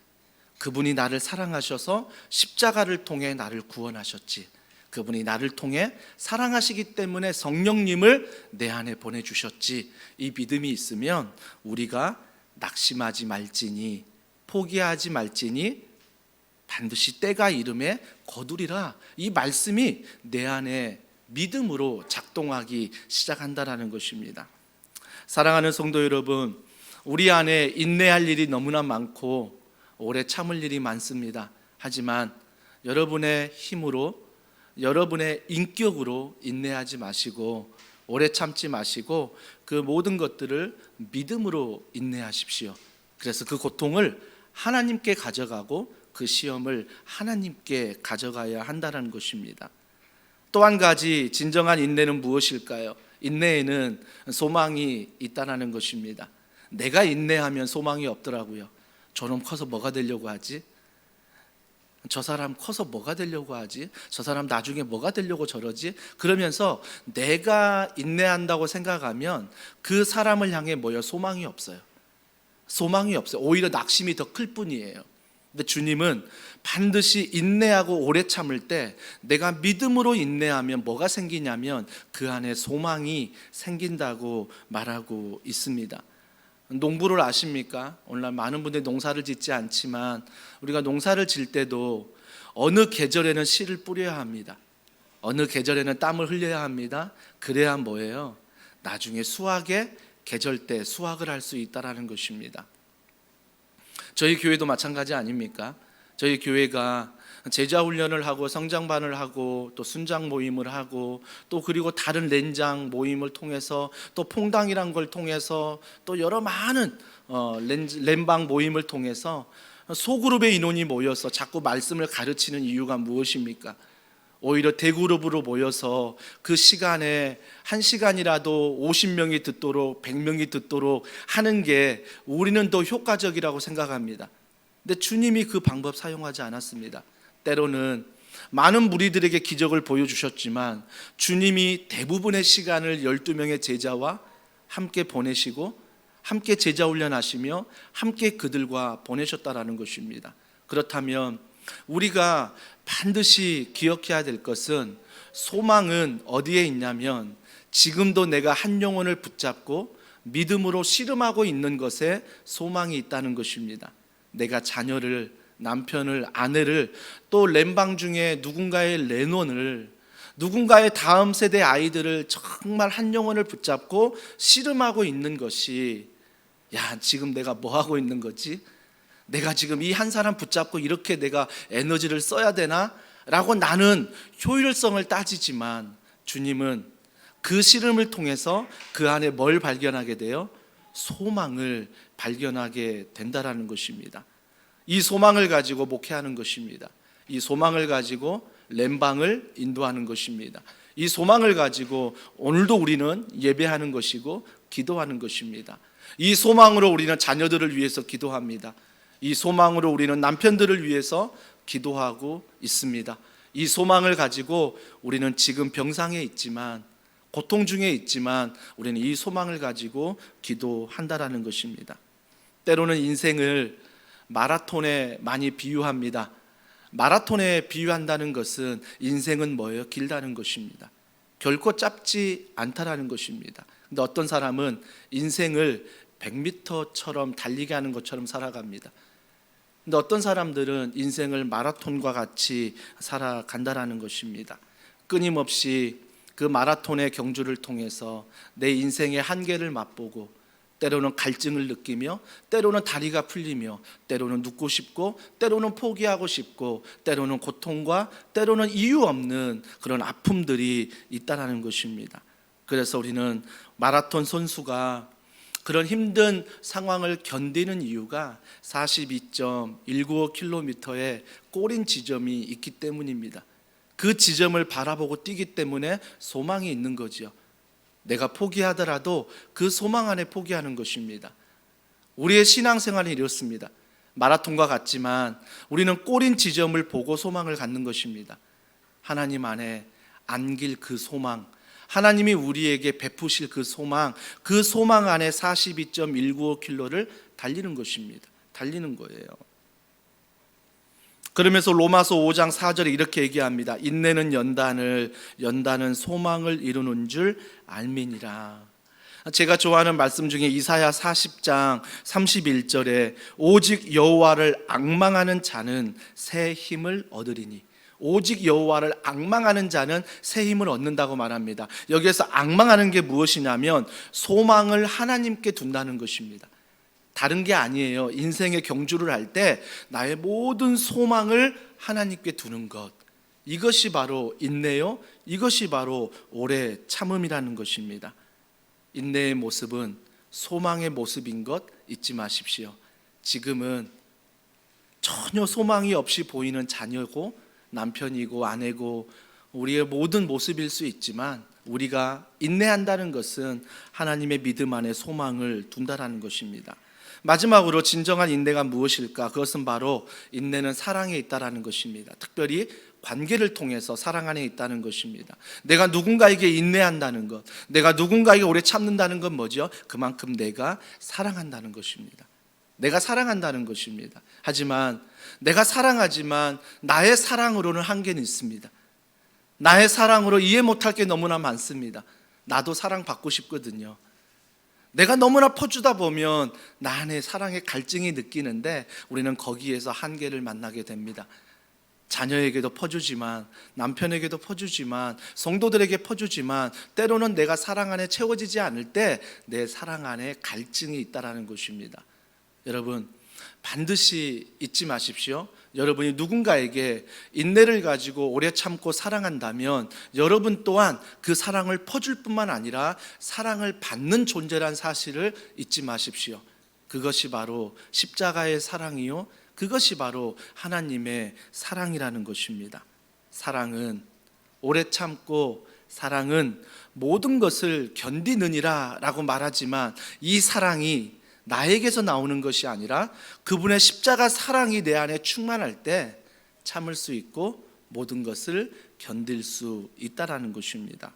그분이 나를 사랑하셔서 십자가를 통해 나를 구원하셨지, 그분이 나를 통해 사랑하시기 때문에 성령님을 내 안에 보내주셨지. 이 믿음이 있으면 우리가 낙심하지 말지니, 포기하지 말지니 반드시 때가 이름에 거두리라. 이 말씀이 내 안에 믿음으로 작동하기 시작한다라는 것입니다. 사랑하는 성도 여러분, 우리 안에 인내할 일이 너무나 많고 오래 참을 일이 많습니다. 하지만 여러분의 힘으로, 여러분의 인격으로 인내하지 마시고 오래 참지 마시고 그 모든 것들을 믿음으로 인내하십시오. 그래서 그 고통을 하나님께 가져가고 그 시험을 하나님께 가져가야 한다는 것입니다. 또 한 가지 진정한 인내는 무엇일까요? 인내에는 소망이 있다는 것입니다. 내가 인내하면 소망이 없더라고요. 저놈 커서 뭐가 되려고 하지? 저 사람 커서 뭐가 되려고 하지? 저 사람 나중에 뭐가 되려고 저러지? 그러면서 내가 인내한다고 생각하면 그 사람을 향해 소망이 없어요. 소망이 없어요. 오히려 낙심이 더 클 뿐이에요. 근데 주님은 반드시 인내하고 오래 참을 때 내가 믿음으로 인내하면 뭐가 생기냐면 그 안에 소망이 생긴다고 말하고 있습니다. 농부를 아십니까? 오늘날 많은 분들이 농사를 짓지 않지만 우리가 농사를 질 때도 어느 계절에는 씨를 뿌려야 합니다. 어느 계절에는 땀을 흘려야 합니다. 그래야 뭐예요? 나중에 수확의 계절 때 수확을 할 수 있다는 것입니다. 저희 교회도 마찬가지 아닙니까? 저희 교회가 제자 훈련을 하고 성장반을 하고 또 순장 모임을 하고 또 그리고 다른 렌장 모임을 통해서 또 퐁당이란 걸 통해서 또 여러 많은 렌방 모임을 통해서 소그룹의 인원이 모여서 자꾸 말씀을 가르치는 이유가 무엇입니까? 오히려 대그룹으로 모여서 그 시간에 1시간이라도 50명이 듣도록 100명이 듣도록 하는 게 우리는 더 효과적이라고 생각합니다. 근데 주님이 그 방법 사용하지 않았습니다. 때로는 많은 무리들에게 기적을 보여주셨지만 주님이 대부분의 시간을 12명의 제자와 함께 보내시고 함께 제자 훈련하시며 함께 그들과 보내셨다라는 것입니다. 그렇다면 우리가 반드시 기억해야 될 것은 소망은 어디에 있냐면 지금도 내가 한 영혼을 붙잡고 믿음으로 씨름하고 있는 것에 소망이 있다는 것입니다. 내가 자녀를, 남편을, 아내를, 또 렘방 중에 누군가의 레논을, 누군가의 다음 세대 아이들을 정말 한 영혼을 붙잡고 씨름하고 있는 것이, 야, 지금 내가 뭐 하고 있는 거지? 내가 지금 이 한 사람 붙잡고 이렇게 내가 에너지를 써야 되나? 라고 나는 효율성을 따지지만, 주님은 그 씨름을 통해서 그 안에 뭘 발견하게 돼요? 소망을 발견하게 된다라는 것입니다. 이 소망을 가지고 목회하는 것입니다. 이 소망을 가지고 렘방을 인도하는 것입니다. 이 소망을 가지고 오늘도 우리는 예배하는 것이고 기도하는 것입니다. 이 소망으로 우리는 자녀들을 위해서 기도합니다. 이 소망으로 우리는 남편들을 위해서 기도하고 있습니다. 이 소망을 가지고 우리는 지금 병상에 있지만, 고통 중에 있지만 우리는 이 소망을 가지고 기도한다라는 것입니다. 때로는 인생을 마라톤에 많이 비유합니다. 마라톤에 비유한다는 것은 인생은 뭐예요? 길다는 것입니다. 결코 짧지 않다라는 것입니다. 근데 어떤 사람은 인생을 100m처럼 달리게 하는 것처럼 살아갑니다. 근데 어떤 사람들은 인생을 마라톤과 같이 살아간다라는 것입니다. 끊임없이 그 마라톤의 경주를 통해서 내 인생의 한계를 맛보고, 때로는 갈증을 느끼며, 때로는 다리가 풀리며, 때로는 눕고 싶고, 때로는 포기하고 싶고, 때로는 고통과 때로는 이유 없는 그런 아픔들이 있다라는 것입니다. 그래서 우리는 마라톤 선수가 그런 힘든 상황을 견디는 이유가 42.195km의 꼬린 지점이 있기 때문입니다. 그 지점을 바라보고 뛰기 때문에 소망이 있는 거죠. 내가 포기하더라도 그 소망 안에 포기하는 것입니다. 우리의 신앙생활은 이렇습니다. 마라톤과 같지만 우리는 꼬린 지점을 보고 소망을 갖는 것입니다. 하나님 안에 안길 그 소망, 하나님이 우리에게 베푸실 그 소망 안에 42.195km를 달리는 것입니다. 달리는 거예요. 그러면서 로마서 5장 4절에 이렇게 얘기합니다. 인내는 연단은 소망을 이루는 줄 알미니라. 제가 좋아하는 말씀 중에 이사야 40장 31절에 오직 여호와를 앙망하는 자는 새 힘을 얻으리니, 오직 여호와를 앙망하는 자는 새 힘을 얻는다고 말합니다. 여기에서 앙망하는 게 무엇이냐면 소망을 하나님께 둔다는 것입니다. 다른 게 아니에요. 인생의 경주를 할 때 나의 모든 소망을 하나님께 두는 것, 이것이 바로 인내요, 이것이 바로 오래 참음이라는 것입니다. 인내의 모습은 소망의 모습인 것 잊지 마십시오. 지금은 전혀 소망이 없이 보이는 자녀고 남편이고 아내고 우리의 모든 모습일 수 있지만, 우리가 인내한다는 것은 하나님의 믿음 안에 소망을 둔다라는 것입니다. 마지막으로 진정한 인내가 무엇일까? 그것은 바로 인내는 사랑에 있다라는 것입니다. 특별히 관계를 통해서 사랑 안에 있다는 것입니다. 내가 누군가에게 인내한다는 것, 내가 누군가에게 오래 참는다는 건 뭐죠? 그만큼 내가 사랑한다는 것입니다. 내가 사랑한다는 것입니다. 하지만 내가 사랑하지만 나의 사랑으로는 한계는 있습니다. 나의 사랑으로 이해 못할 게 너무나 많습니다. 나도 사랑받고 싶거든요. 내가 너무나 퍼주다 보면 나 안에 사랑의 갈증이 느끼는데 우리는 거기에서 한계를 만나게 됩니다. 자녀에게도 퍼주지만, 남편에게도 퍼주지만, 성도들에게 퍼주지만, 때로는 내가 사랑 안에 채워지지 않을 때 내 사랑 안에 갈증이 있다는 것입니다. 여러분, 반드시 잊지 마십시오. 여러분이 누군가에게 인내를 가지고 오래 참고 사랑한다면 여러분 또한 그 사랑을 퍼줄 뿐만 아니라 사랑을 받는 존재란 사실을 잊지 마십시오. 그것이 바로 십자가의 사랑이요, 그것이 바로 하나님의 사랑이라는 것입니다. 사랑은 오래 참고, 사랑은 모든 것을 견디느니라 라고 말하지만, 이 사랑이 나에게서 나오는 것이 아니라 그분의 십자가 사랑이 내 안에 충만할 때 참을 수 있고 모든 것을 견딜 수 있다라는 것입니다.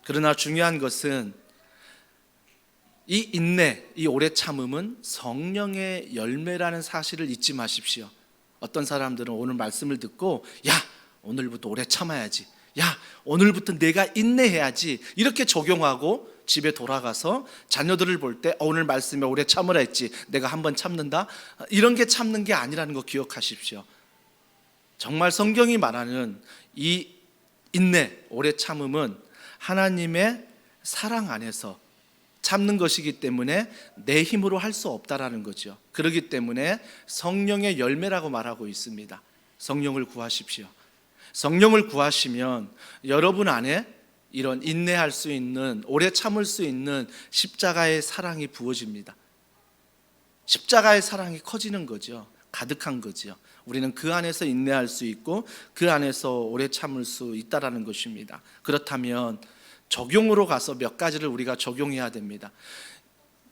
그러나 중요한 것은 이 인내, 이 오래 참음은 성령의 열매라는 사실을 잊지 마십시오. 어떤 사람들은 오늘 말씀을 듣고, 야, 오늘부터 오래 참아야지, 야, 오늘부터 내가 인내해야지, 이렇게 적용하고 집에 돌아가서 자녀들을 볼 때 오늘 말씀에 오래 참으라 했지, 내가 한번 참는다, 이런 게 참는 게 아니라는 거 기억하십시오. 정말 성경이 말하는 이 인내, 오래 참음은 하나님의 사랑 안에서 참는 것이기 때문에 내 힘으로 할 수 없다라는 거죠. 그렇기 때문에 성령의 열매라고 말하고 있습니다. 성령을 구하십시오. 성령을 구하시면 여러분 안에 이런 인내할 수 있는, 오래 참을 수 있는 십자가의 사랑이 부어집니다. 십자가의 사랑이 커지는 거죠. 가득한 거죠. 우리는 그 안에서 인내할 수 있고 그 안에서 오래 참을 수 있다라는 것입니다. 그렇다면 적용으로 가서 몇 가지를 우리가 적용해야 됩니다.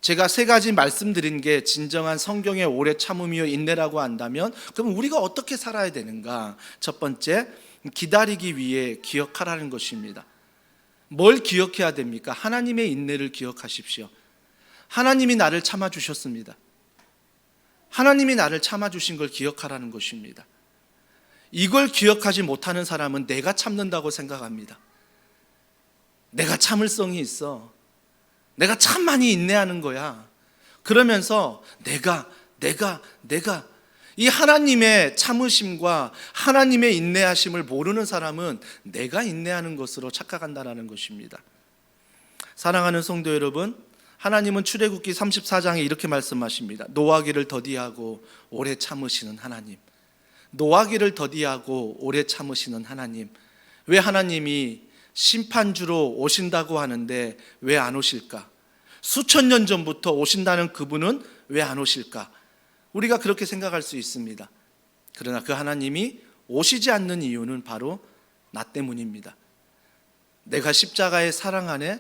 제가 3가지 말씀드린 게 진정한 성경의 오래 참음이요 인내라고 한다면, 그럼 우리가 어떻게 살아야 되는가? 첫 번째, 기다리기 위해 기억하라는 것입니다. 뭘 기억해야 됩니까? 하나님의 인내를 기억하십시오. 하나님이 나를 참아주셨습니다. 하나님이 나를 참아주신 걸 기억하라는 것입니다. 이걸 기억하지 못하는 사람은 내가 참는다고 생각합니다. 내가 참을성이 있어, 내가 참 많이 인내하는 거야, 그러면서 내가 이 하나님의 참으심과 하나님의 인내하심을 모르는 사람은 내가 인내하는 것으로 착각한다는 것입니다. 사랑하는 성도 여러분, 하나님은 출애굽기 34장에 이렇게 말씀하십니다. 노하기를 더디하고 오래 참으시는 하나님, 노하기를 더디하고 오래 참으시는 하나님. 왜 하나님이 심판주로 오신다고 하는데 왜 안 오실까? 수천 년 전부터 오신다는 그분은 왜 안 오실까? 우리가 그렇게 생각할 수 있습니다. 그러나 그 하나님이 오시지 않는 이유는 바로 나 때문입니다. 내가 십자가의 사랑 안에,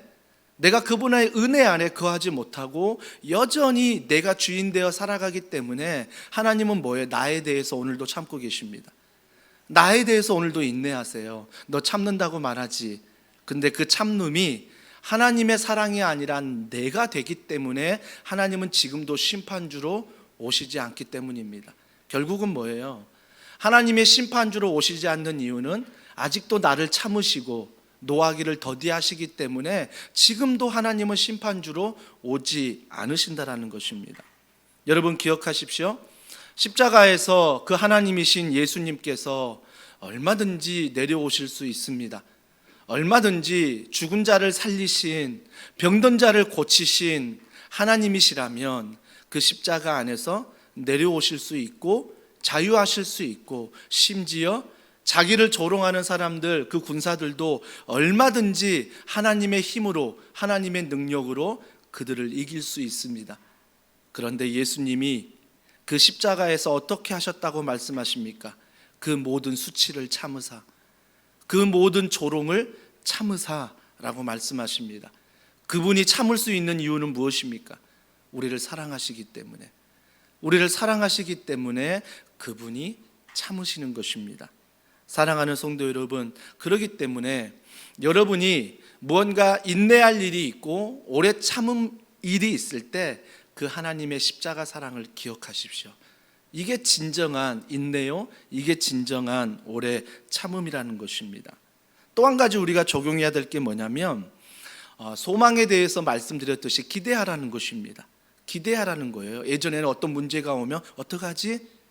내가 그분의 은혜 안에 거하지 못하고 여전히 내가 주인 되어 살아가기 때문에 하나님은 뭐예요? 나에 대해서 오늘도 참고 계십니다. 나에 대해서 오늘도 인내하세요. 너 참는다고 말하지. 근데 그 참음이 하나님의 사랑이 아니라 내가 되기 때문에 하나님은 지금도 심판주로 오시지 않기 때문입니다. 결국은 뭐예요? 하나님의 심판주로 오시지 않는 이유는 아직도 나를 참으시고 노하기를 더디하시기 때문에 지금도 하나님은 심판주로 오지 않으신다라는 것입니다. 여러분 기억하십시오. 십자가에서 그 하나님이신 예수님께서 얼마든지 내려오실 수 있습니다. 얼마든지 죽은 자를 살리신, 병든 자를 고치신 하나님이시라면 그 십자가 안에서 내려오실 수 있고 자유하실 수 있고, 심지어 자기를 조롱하는 사람들, 그 군사들도 얼마든지 하나님의 힘으로, 하나님의 능력으로 그들을 이길 수 있습니다. 그런데 예수님이 그 십자가에서 어떻게 하셨다고 말씀하십니까? 그 모든 수치를 참으사, 그 모든 조롱을 참으사라고 말씀하십니다. 그분이 참을 수 있는 이유는 무엇입니까? 우리를 사랑하시기 때문에, 우리를 사랑하시기 때문에 그분이 참으시는 것입니다. 사랑하는 성도 여러분, 그렇기 때문에 여러분이 무언가 인내할 일이 있고 오래 참음 일이 있을 때 그 하나님의 십자가 사랑을 기억하십시오. 이게 진정한 인내요, 이게 진정한 오래 참음이라는 것입니다. 또 한 가지 우리가 적용해야 될 게 뭐냐면, 소망에 대해서 말씀드렸듯이 기대하라는 것입니다. 기대하라는 거예요. 예전에는 어떤 문제가 오면 어떡하지?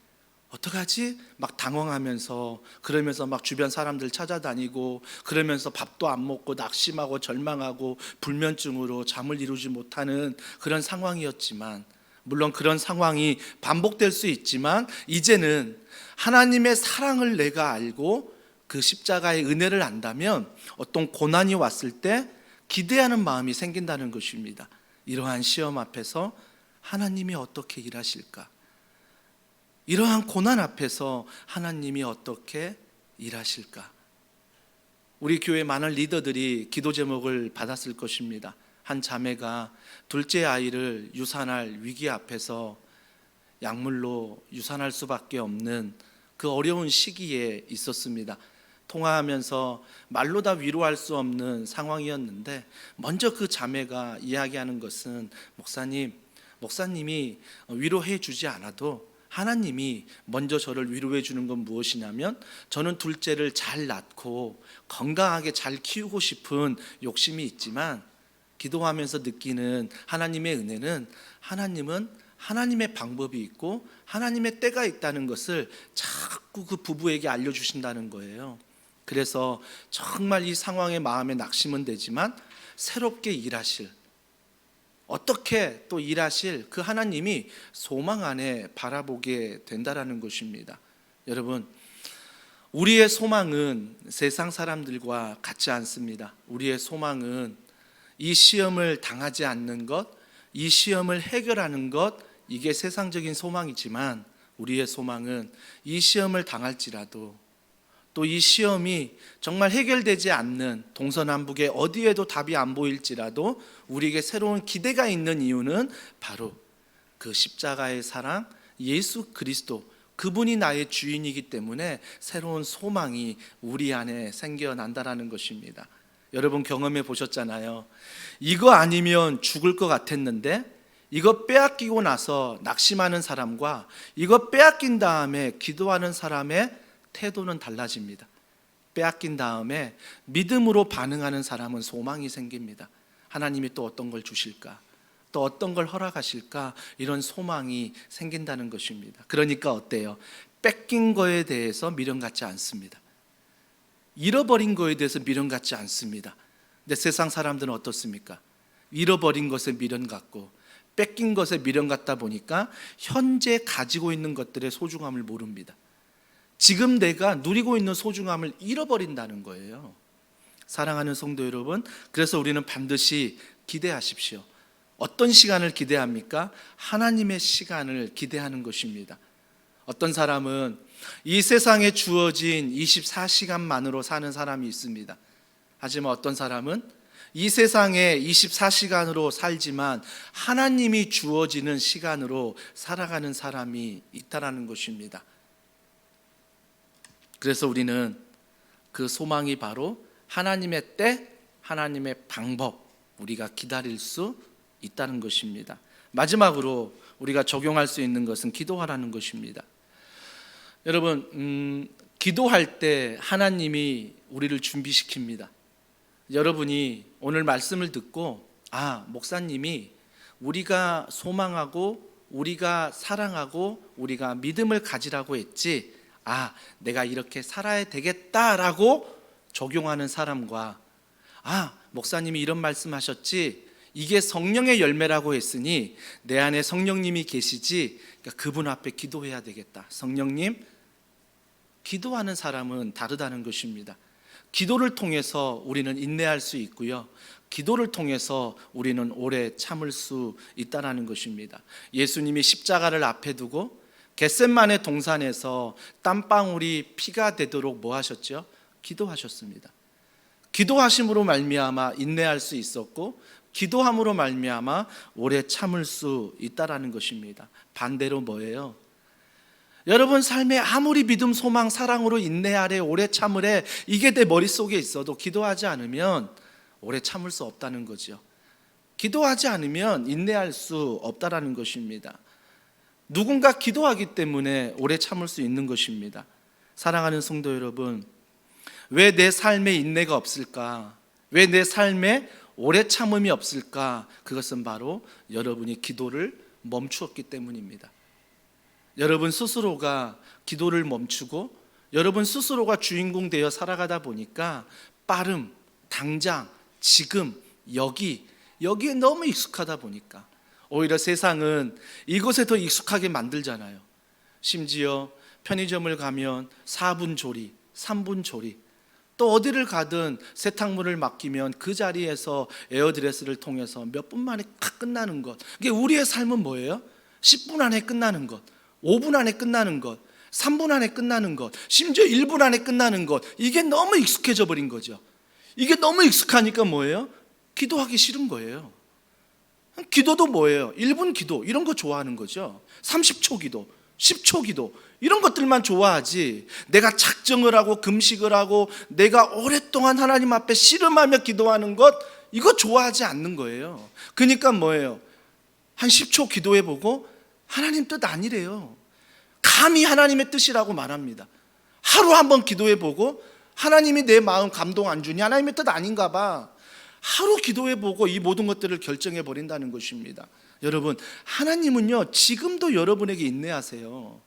막 당황하면서, 그러면서 막 주변 사람들 찾아다니고, 그러면서 밥도 안 먹고 낙심하고 절망하고 불면증으로 잠을 이루지 못하는 그런 상황이었지만, 물론 그런 상황이 반복될 수 있지만 이제는 하나님의 사랑을 내가 알고 그 십자가의 은혜를 안다면 어떤 고난이 왔을 때 기대하는 마음이 생긴다는 것입니다. 이러한 시험 앞에서 하나님이 어떻게 일하실까? 이러한 고난 앞에서 하나님이 어떻게 일하실까? 우리 교회 많은 리더들이 기도 제목을 받았을 것입니다. 한 자매가 둘째 아이를 유산할 위기 앞에서 약물로 유산할 수밖에 없는 그 어려운 시기에 있었습니다. 통화하면서 말로 다 위로할 수 없는 상황이었는데, 먼저 그 자매가 이야기하는 것은 목사님이 위로해 주지 않아도 하나님이 먼저 저를 위로해 주는 건 무엇이냐면 저는 둘째를 잘 낳고 건강하게 잘 키우고 싶은 욕심이 있지만 기도하면서 느끼는 하나님의 은혜는 하나님은 하나님의 방법이 있고 하나님의 때가 있다는 것을 자꾸 그 부부에게 알려주신다는 거예요. 그래서 정말 이 상황에 마음에 낙심은 되지만 새롭게 일하실, 어떻게 또 일하실 그 하나님이 소망 안에 바라보게 된다라는 것입니다. 여러분, 우리의 소망은 세상 사람들과 같지 않습니다. 우리의 소망은 이 시험을 당하지 않는 것, 이 시험을 해결하는 것, 이게 세상적인 소망이지만 우리의 소망은 이 시험을 당할지라도 또 이 시험이 정말 해결되지 않는 동서남북에 어디에도 답이 안 보일지라도 우리에게 새로운 기대가 있는 이유는 바로 그 십자가의 사랑, 예수 그리스도, 그분이 나의 주인이기 때문에 새로운 소망이 우리 안에 생겨난다라는 것입니다. 여러분 경험해 보셨잖아요. 이거 아니면 죽을 것 같았는데 이거 빼앗기고 나서 낙심하는 사람과 이거 빼앗긴 다음에 기도하는 사람의 태도는 달라집니다. 빼앗긴 다음에 믿음으로 반응하는 사람은 소망이 생깁니다. 하나님이 또 어떤 걸 주실까? 또 어떤 걸 허락하실까? 이런 소망이 생긴다는 것입니다. 그러니까 어때요? 뺏긴 거에 대해서 미련 갖지 않습니다. 잃어버린 거에 대해서 미련 갖지 않습니다. 근데 세상 사람들은 어떻습니까? 잃어버린 것에 미련 갖고 뺏긴 것에 미련 갖다 보니까 현재 가지고 있는 것들의 소중함을 모릅니다. 지금 내가 누리고 있는 소중함을 잃어버린다는 거예요. 사랑하는 성도 여러분, 그래서 우리는 반드시 기대하십시오. 어떤 시간을 기대합니까? 하나님의 시간을 기대하는 것입니다. 어떤 사람은 이 세상에 주어진 24시간만으로 사는 사람이 있습니다. 하지만 어떤 사람은 이 세상에 24시간으로 살지만 하나님이 주어지는 시간으로 살아가는 사람이 있다라는 것입니다. 그래서 우리는 그 소망이 바로 하나님의 때, 하나님의 방법, 우리가 기다릴 수 있다는 것입니다. 마지막으로 우리가 적용할 수 있는 것은 기도하라는 것입니다. 여러분, 기도할 때 하나님이 우리를 준비시킵니다. 여러분이 오늘 말씀을 듣고 목사님이 우리가 소망하고 우리가 사랑하고 우리가 믿음을 가지라고 했지, 내가 이렇게 살아야 되겠다라고 적용하는 사람과 목사님이 이런 말씀하셨지, 이게 성령의 열매라고 했으니 내 안에 성령님이 계시지, 그러니까 그분 앞에 기도해야 되겠다. 성령님, 기도하는 사람은 다르다는 것입니다. 기도를 통해서 우리는 인내할 수 있고요, 기도를 통해서 우리는 오래 참을 수 있다는 것입니다. 예수님이 십자가를 앞에 두고 겟셋마네 동산에서 땀방울이 피가 되도록 뭐 하셨죠? 기도하셨습니다. 기도하심으로 말미암아 인내할 수 있었고, 기도함으로 말미암아 오래 참을 수 있다라는 것입니다. 반대로 뭐예요? 여러분 삶에 아무리 믿음, 소망, 사랑으로 인내하래, 오래 참으래, 이게 내 머릿속에 있어도 기도하지 않으면 오래 참을 수 없다는 거죠. 기도하지 않으면 인내할 수 없다라는 것입니다. 누군가 기도하기 때문에 오래 참을 수 있는 것입니다. 사랑하는 성도 여러분, 왜 내 삶에 인내가 없을까? 왜 내 삶에 오래 참음이 없을까? 그것은 바로 여러분이 기도를 멈추었기 때문입니다. 여러분 스스로가 기도를 멈추고 여러분 스스로가 주인공 되어 살아가다 보니까 빠름, 당장, 지금, 여기에 너무 익숙하다 보니까 오히려 세상은 이것에 더 익숙하게 만들잖아요. 심지어 편의점을 가면 4분 조리, 3분 조리, 또 어디를 가든 세탁물을 맡기면 그 자리에서 에어드레스를 통해서 몇 분 만에 탁 끝나는 것. 이게 우리의 삶은 뭐예요? 10분 안에 끝나는 것, 5분 안에 끝나는 것, 3분 안에 끝나는 것, 심지어 1분 안에 끝나는 것. 이게 너무 익숙해져 버린 거죠. 이게 너무 익숙하니까 뭐예요? 기도하기 싫은 거예요. 기도도 뭐예요? 1분 기도 이런 거 좋아하는 거죠. 30초 기도, 10초 기도 이런 것들만 좋아하지, 내가 작정을 하고 금식을 하고 내가 오랫동안 하나님 앞에 씨름하며 기도하는 것, 이거 좋아하지 않는 거예요. 그러니까 뭐예요? 한 10초 기도해보고 하나님 뜻 아니래요. 감히 하나님의 뜻이라고 말합니다. 하루 한번 기도해보고 하나님이 내 마음 감동 안 주니 하나님의 뜻 아닌가 봐. 하루 기도해보고 이 모든 것들을 결정해버린다는 것입니다. 여러분, 하나님은요 지금도 여러분에게 인내하세요.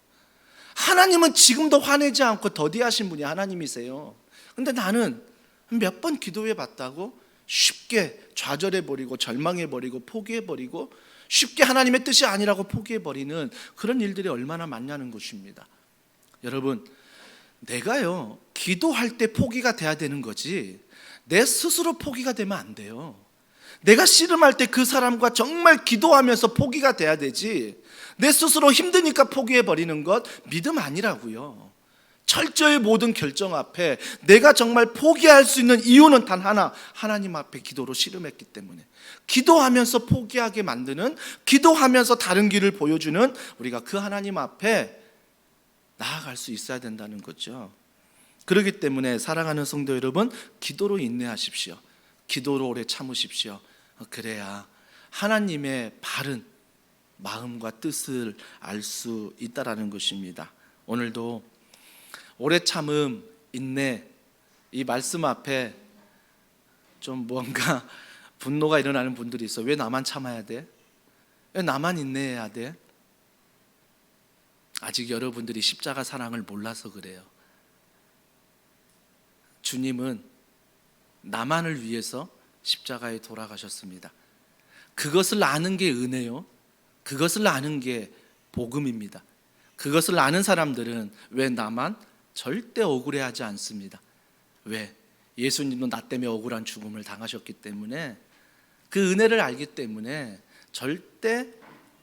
하나님은 지금도 화내지 않고 더디하신 분이 하나님이세요. 근데 나는 몇 번 기도해봤다고 쉽게 좌절해버리고 절망해버리고 포기해버리고 쉽게 하나님의 뜻이 아니라고 포기해버리는 그런 일들이 얼마나 많냐는 것입니다. 여러분, 내가요 기도할 때 포기가 돼야 되는 거지 내 스스로 포기가 되면 안 돼요. 내가 씨름할 때 그 사람과 정말 기도하면서 포기가 돼야 되지 내 스스로 힘드니까 포기해버리는 것 믿음 아니라고요. 철저히 모든 결정 앞에 내가 정말 포기할 수 있는 이유는 단 하나, 하나님 앞에 기도로 씨름했기 때문에. 기도하면서 포기하게 만드는, 기도하면서 다른 길을 보여주는 우리가 그 하나님 앞에 나아갈 수 있어야 된다는 거죠. 그렇기 때문에 사랑하는 성도 여러분, 기도로 인내하십시오. 기도로 오래 참으십시오. 그래야 하나님의 바른 마음과 뜻을 알 수 있다라는 것입니다. 오늘도 오래 참음, 인내, 이 말씀 앞에 좀 뭔가 분노가 일어나는 분들이 있어. 왜 나만 참아야 돼? 왜 나만 인내해야 돼? 아직 여러분들이 십자가 사랑을 몰라서 그래요. 주님은 나만을 위해서 십자가에 돌아가셨습니다. 그것을 아는 게 은혜요. 그것을 아는 게 복음입니다. 그것을 아는 사람들은 왜 나만 절대 억울해하지 않습니다. 왜? 예수님도 나 때문에 억울한 죽음을 당하셨기 때문에 그 은혜를 알기 때문에 절대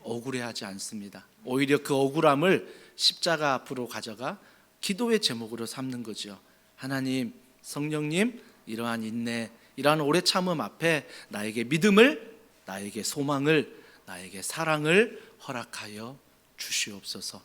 억울해하지 않습니다. 오히려 그 억울함을 십자가 앞으로 가져가 기도의 제목으로 삼는 거죠. 하나님, 성령님, 이러한 인내, 이러한 오래 참음 앞에 나에게 믿음을, 나에게 소망을, 나에게 사랑을 허락하여 주시옵소서.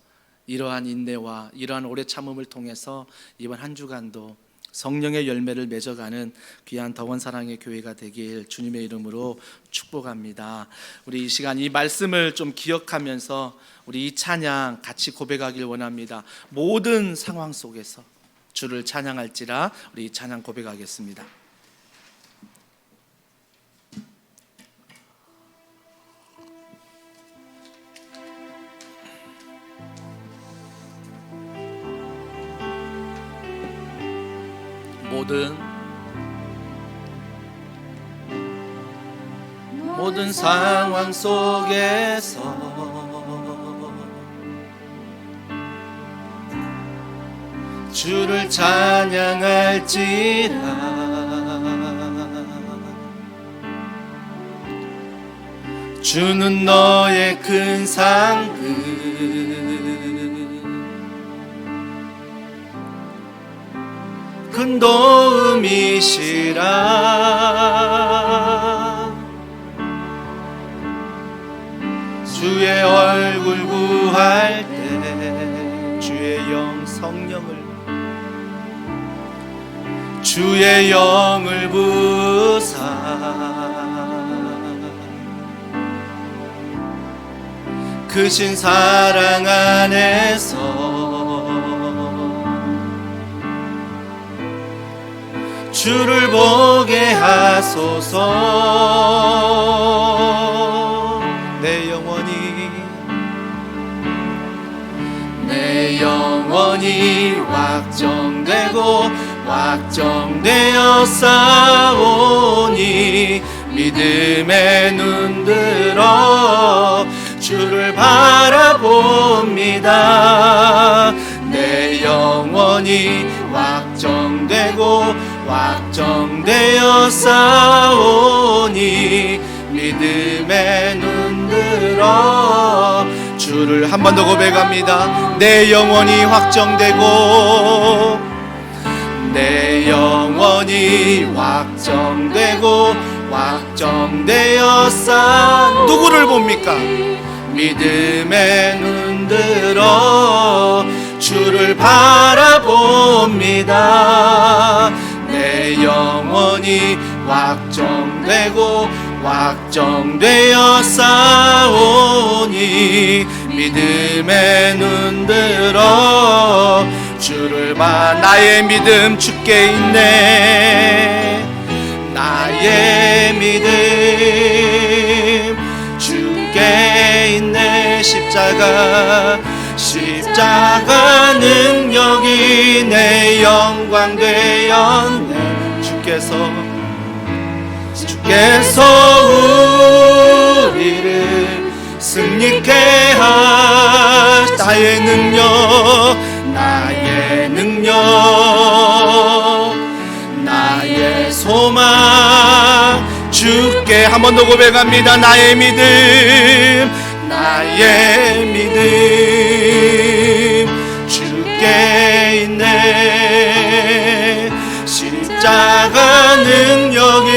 이러한 인내와 이러한 오래 참음을 통해서 이번 한 주간도 성령의 열매를 맺어가는 귀한 더원 사랑의 교회가 되길 주님의 이름으로 축복합니다. 우리 이 시간 이 말씀을 좀 기억하면서 우리 이 찬양 같이 고백하길 원합니다. 모든 상황 속에서 주를 찬양할지라. 우리 이 찬양 고백하겠습니다. 모든 상황 속에서 주를 찬양할지라. 주는 너의 큰 상급, 큰 도움이시라. 주의 얼굴 구할 때 주의 영 성령을, 주의 영을 부사 크신 사랑 안에서 주를 보게 하소서. 내 영원히 확정되고 확정되어 싸우니 믿음의 눈 들어 주를 바라봅니다. 내 영원히 확정되고 확정되어 싸우니 믿음의 눈 들어 주를 한 번 더 고백합니다. 내 영원히 확정되고 내 영원히 확정되고 확정되어 쌓 누구를 봅니까? 믿음의 눈 들어 주를 바라봅니다. 내 영원히 확정되고 확정되어 싸우니 믿음의 눈 들어 주를 봐. 나의 믿음 주께 있네. 나의 믿음 주께 있네. 십자가 능력이 내 영광 되었네. 주께서 우리를 승리케 하시. 나의 능력 나의 소망 주께. 한 번 더 고백합니다. 나의 믿음 주께 있네. 십자가 능력이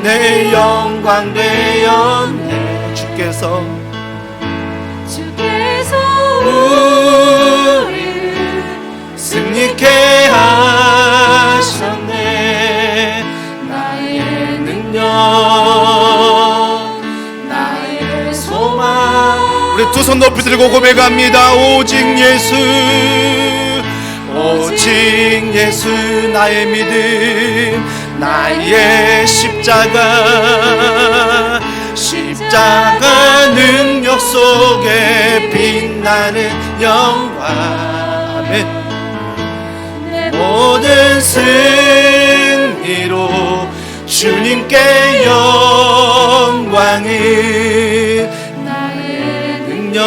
내 영광 되었네. 주께서 우리를 승리케 하셨네. 나의 능력 나의 소망. 우리 두 손 높이 들고 고백합니다. 오직 예수 나의 믿음 나의 십자가 능력 속에 빛나는 영광. 아멘. 모든 승리로 주님께 영광을. 나의 능력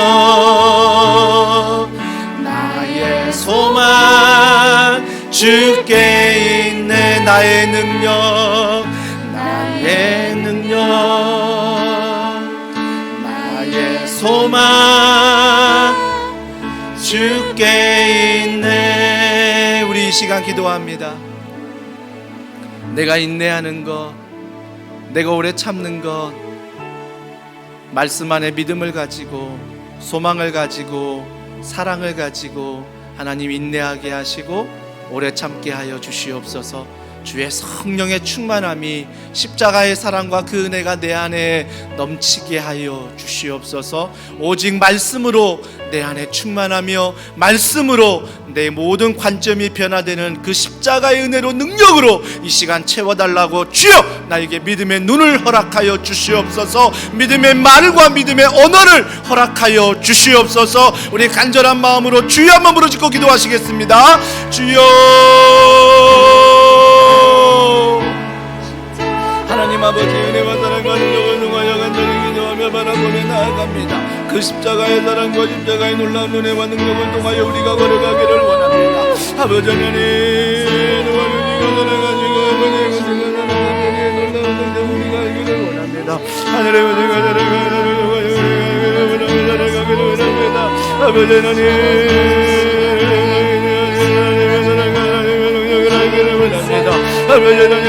나의 소망 주께 있네. 나의 능력 나의 소망 주께 있네. 우리 이 시간 기도합니다. 내가 인내하는 것, 내가 오래 참는 것, 말씀 안에 믿음을 가지고 소망을 가지고 사랑을 가지고 하나님 인내하게 하시고 오래 참게 하여 주시옵소서. 주의 성령의 충만함이 십자가의 사랑과 그 은혜가 내 안에 넘치게 하여 주시옵소서. 오직 말씀으로 내 안에 충만하며 말씀으로 내 모든 관점이 변화되는 그 십자가의 은혜로 능력으로 이 시간 채워달라고 주여 나에게 믿음의 눈을 허락하여 주시옵소서. 믿음의 말과 믿음의 언어를 허락하여 주시옵소서. 우리 간절한 마음으로 주여 한번 부르짖고 기도하시겠습니다. 주여. 하나님 아버지 은혜와 사랑과 능력을 통하여 간절히 기도하며 바라보며 나아갑니다. 그 십자가의 사랑과 십자가의 놀라운 은혜와 능력을 통하여 우리가 걸어가기를 원합니다. 아버지 하나님 우리가 살아가지고 아버지 놀라운 능력 우리가 알기를 원합니다. 하늘의 우리가 살아가기를 원합니다. 아버지 하나님 아버지 하나님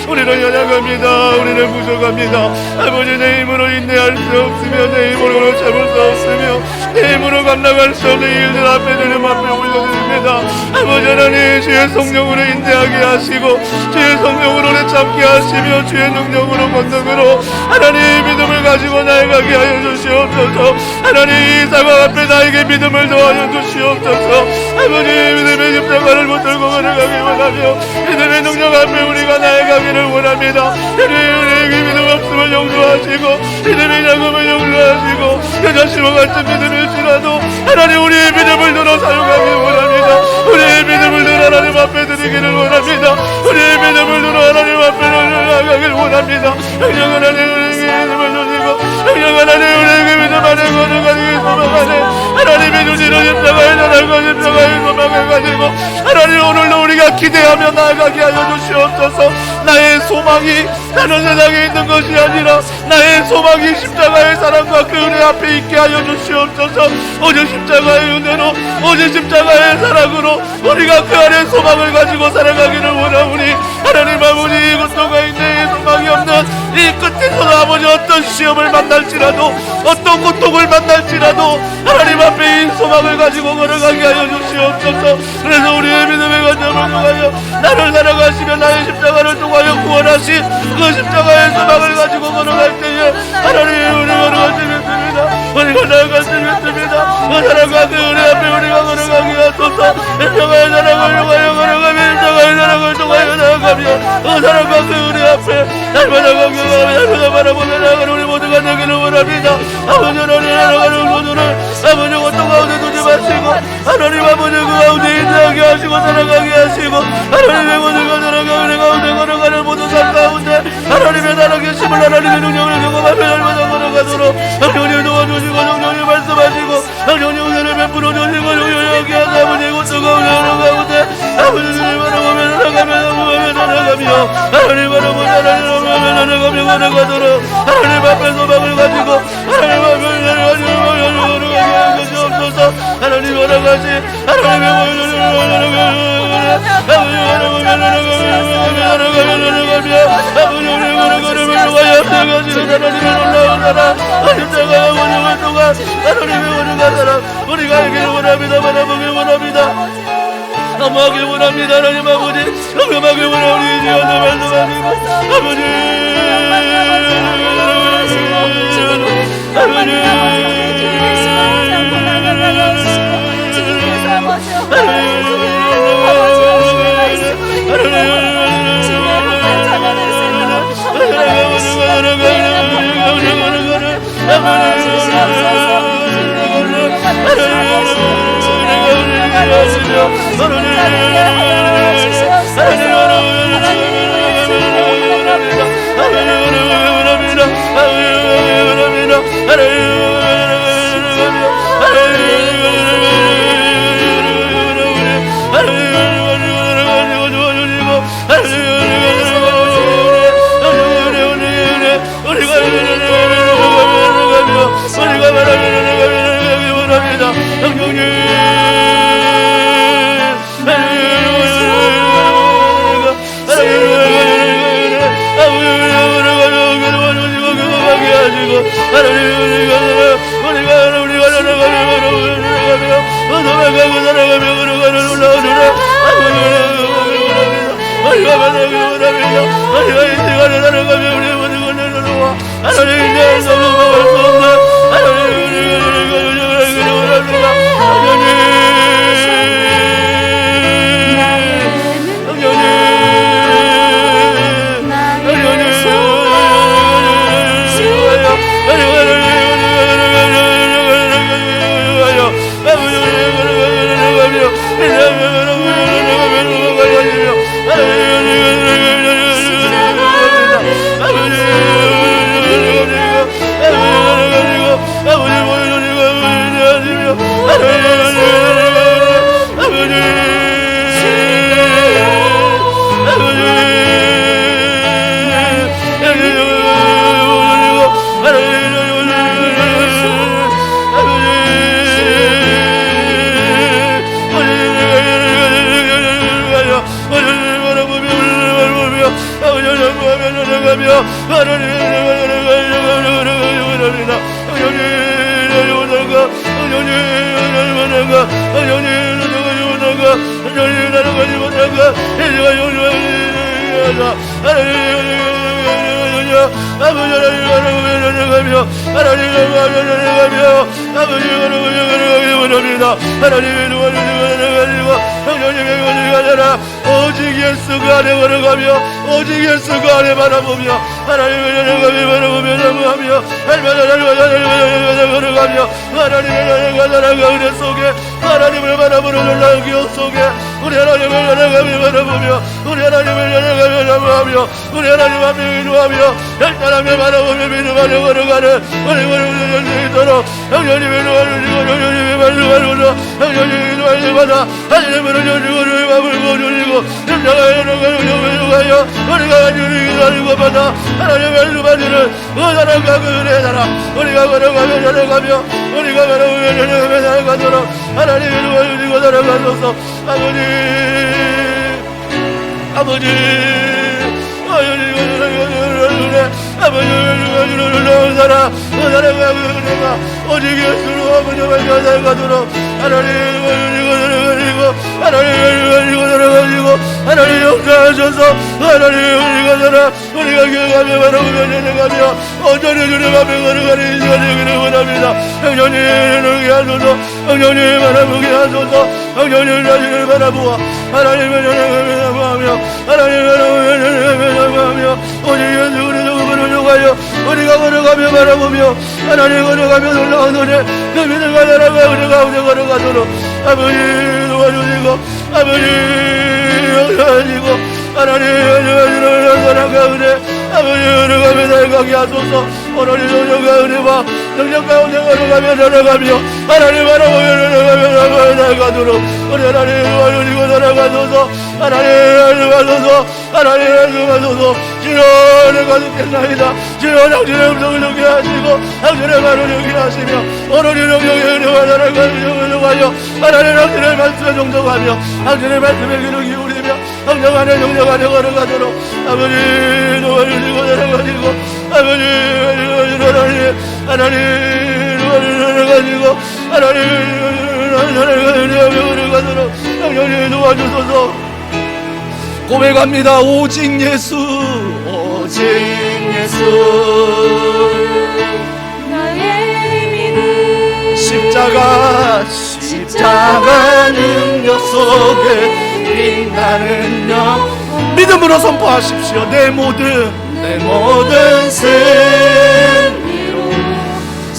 우리는 연약합니다. 우리는 부족합니다. 아버지 내 힘으로 인내할 수 없으며 내 힘으로 참을 수 없으며 내 힘으로 감당할 수 없는 일들 앞에 주님 앞에 올려드립니다. 아버지 하나님 주의 성령으로 인내하게 하시고 주의 성령으로 오래 참게 하시며 주의 능력으로 권능으로 하나님 믿음을 가지고 나아가게 하여 주시옵소서. 하나님 이 상황 앞에 나에게 믿음을 더하여 주시옵소서. 아버지 믿음의 십자가를 붙들고 걸어가기 원하며 믿음의 능력 앞에 우리가 나아가기를 원합니다. 우리에게 믿음 없음을 용서하시고 믿음의 작음을 용서하시고 여자심과 같은 믿음일지라도 하나님 우리의 믿음을 들어 사용하기 원합니다. 우리의 믿음을 들어 하나님 앞에 드리기를 원합니다. 우리의 믿음을 들어 하나님 앞에 나아가기를 원합니다. 성령 하나님 우리에게 믿음을 주시고 성령 하나님 우리에게 믿음 안에 걸어가기 소망하네 하나님의 눈이로 십자가의 사랑과 십자가의 소망을 가지고 하나님 오늘도 우리가 기대하며 나아가게 하여 주시옵소서. 나의 소망이 다른 세상에 있는 것이 아니라 나의 소망이 십자가의 사랑과 그 은혜 앞에 있게 하여 주시옵소서. 오직 십자가의 은혜로 오직 십자가의 사랑으로 우리가 그 안에 소망을 가지고 살아가기를 원하오니 하나님 아버지 이곳도가 있네 소망이 없는 이 끝에서도 아버지 어떤 시험을 만나 만날지라도 어떤 고통을 만날지라도 하나님 앞에 이 소망을 가지고 걸어가게 하여 주시옵소서. 그래서 우리의 믿음의 관점을 통하여 나를 살아가시며 나의 십자가를 통하여 구원하신 그 십자가의 소망을 가지고 걸어갈 때에 하나님 우리 걸어갈 때 믿습니다. 우리가 나아갈 때 믿습니다. 그 사랑과 그 은혜 앞에 우리가 걸어가게 하소서. 십자가의 사랑을 통하여 걸어가며 십자가의 사랑을 통하여 나아가며 그 사랑과 그 은혜 앞에 날마다 공경하며 날마다 바라보며 나아가는 우리 모두가 되기를 원합니다. 아버지 하나님 나아가는 모두를 아버지 고통 가운데 두지 마시고 하나님 아버지 그 가운데 인내하게 하시고 살아가게 하시고 하나님의 모두가 살아가는 가운데 걸어가는 모든 삶 가운데 하나님의 살아계심을 하나님의 능력을 경험하며 날마다 걸어가도록 성령님 도와주시고 성령님 말씀하시고 성령님 은혜를 베풀어 주시고 성령님 하게 하사 아버지 고통 가운데 아버지를 바라보며 살아가며 하나님 바라보며 살아가며 걸어가도록 하나님 앞에 소망을 가지고 하나님 앞에 걸어가게 주옵소서. 하나님 걸어가시 하나님의 우리가 알기를 원합니다. 바라보길 원합니다. 넘어가길 원합니다. 하나님 아버지 경험하길 원합니다. 우리 주여서 말씀하시고 아버지 오직 예수가 안에 걸어가며 오직 예수가 안에 바라보며 하나님을 바라보며 사모하며 날마다 걸어가며 하나님의 나라가 은혜 속에 하나님을 바라보는 놀라운 기억 속에 우리 하나님을 나라가며 바라보며 우리 하나님을 나라가며 사모하며 우리 하나님 앞에 기도하며 열사람에 바라보며 믿음하며 걸어가는 우리 걸어가는 수 있도록 성령님의 도와주시고 성령님의 말씀하시고 성령님의 기도할 때마다 하나님으로 주시고 우리의 마음을 부어주시고 십자가에 누가요 우리가 주님 기도하는 것마다 하나님의 말씀하시는 그 사랑과 그 은혜의 사랑 우리가 걸어가며 살아가며 우리가 걸어가며 살아가도록 하나님의 도와주시고 살아가소서. 아버지 놀라운 사랑 그 사랑과 은혜가 오직 예수로 아버지와 살가도록 하나님 하나님 용서하셔서 하나님 우리가 살아 우리가 기억하며 바라보며 전행하며 온전히 주님 앞에 걸어가는 이 시간이 되기를 원합니다. 성령님 능히 하소서 성령님 바라보게 하소서 성령님 자신을 바라보아 하나님의 전행하며 사모하며 하나님의 전행하며 사모하며 오직 예수 그리스도를 요구하여 우리가 걸어가며 바라보며 하나님 걸어가며 놀라운 은혜 그 믿음과 사랑과 은혜 가운데 걸어가도록 아버지 도와주시고 아버지 용서하시고 하나님 하나님의 사랑과 은혜 아버지 걸어가며 살게 하소서 오늘 이 성령과 은혜와 능력 가운데 걸어가며 살아가며 하나님 바라보며 살아가도록 우리 하나님 도와주시고 살아가소서 하나님 하소서 하나님 하소서 주여 가득했나이다 주여 당신의 음성을 듣게 하시고 당신의 말을 듣게 하시며 오늘 이 성령의 은혜와 사랑과 능력을 요구하여 하나님 당신의 말씀에 정정하며 당신의 말씀에 귀를 기울이며 성령 안에 정령 안에 걸어가도록 아버지 도와주시고 살아가시고 아버지 하나님 도와주시고 하나님 걸어가도록 성령님 도와주소서 고백합니다. 오직 예수 오직 예수 나의 믿음 십자가 능력 속에 빛나는 영 믿음으로 선포하십시오. 내 모든 승리로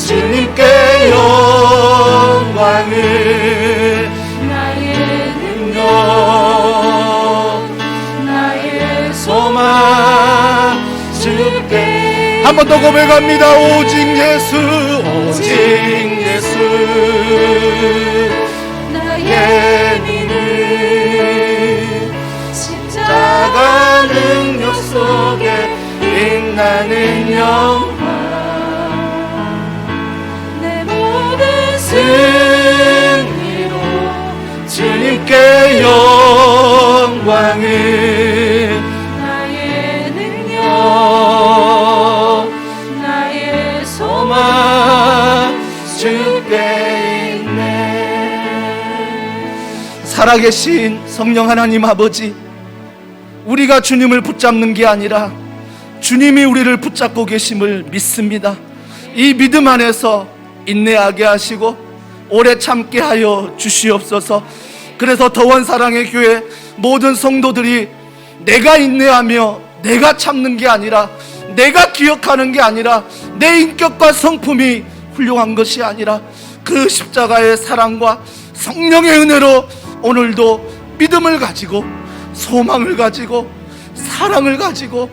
주님께 영광을 나의 능력 나의 소망 주께 한 번 더 고백합니다. 오직 예수 나의 믿음 십자가 능력 속에 빛나는 영광 내 모든 승리로 주님께 영광을 나의 능력 나의 소망 주께 있네. 살아계신 성령 하나님 아버지 우리가 주님을 붙잡는 게 아니라 주님이 우리를 붙잡고 계심을 믿습니다. 이 믿음 안에서 인내하게 하시고 오래 참게 하여 주시옵소서. 그래서 더원 사랑의 교회 모든 성도들이 내가 인내하며 내가 참는 게 아니라 내가 기억하는 게 아니라 내 인격과 성품이 훌륭한 것이 아니라 그 십자가의 사랑과 성령의 은혜로 오늘도 믿음을 가지고 소망을 가지고 사랑을 가지고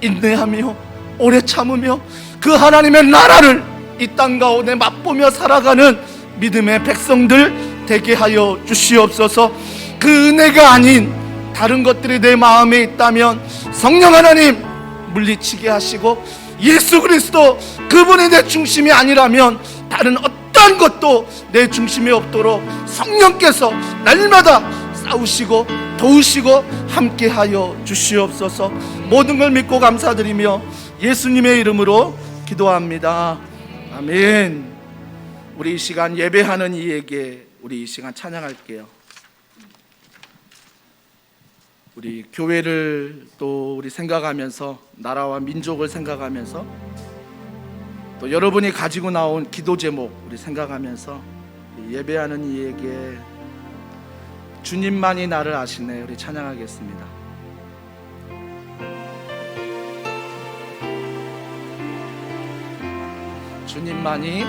인내하며 오래 참으며 그 하나님의 나라를 이 땅 가운데 맛보며 살아가는 믿음의 백성들 되게 하여 주시옵소서. 그 은혜가 아닌 다른 것들이 내 마음에 있다면 성령 하나님 물리치게 하시고 예수 그리스도 그분이 내 중심이 아니라면 다른 어떤 것도 내 중심에 없도록 성령께서 날마다 싸우시고 도우시고 함께하여 주시옵소서. 모든 걸 믿고 감사드리며 예수님의 이름으로 기도합니다. 아멘. 우리 이 시간 예배하는 이에게 우리 이 시간 찬양할게요. 우리 교회를 또 우리 생각하면서 나라와 민족을 생각하면서 또 여러분이 가지고 나온 기도 제목 우리 생각하면서 예배하는 이에게 주님만이 나를 아시네 우리 찬양하겠습니다. 주님만이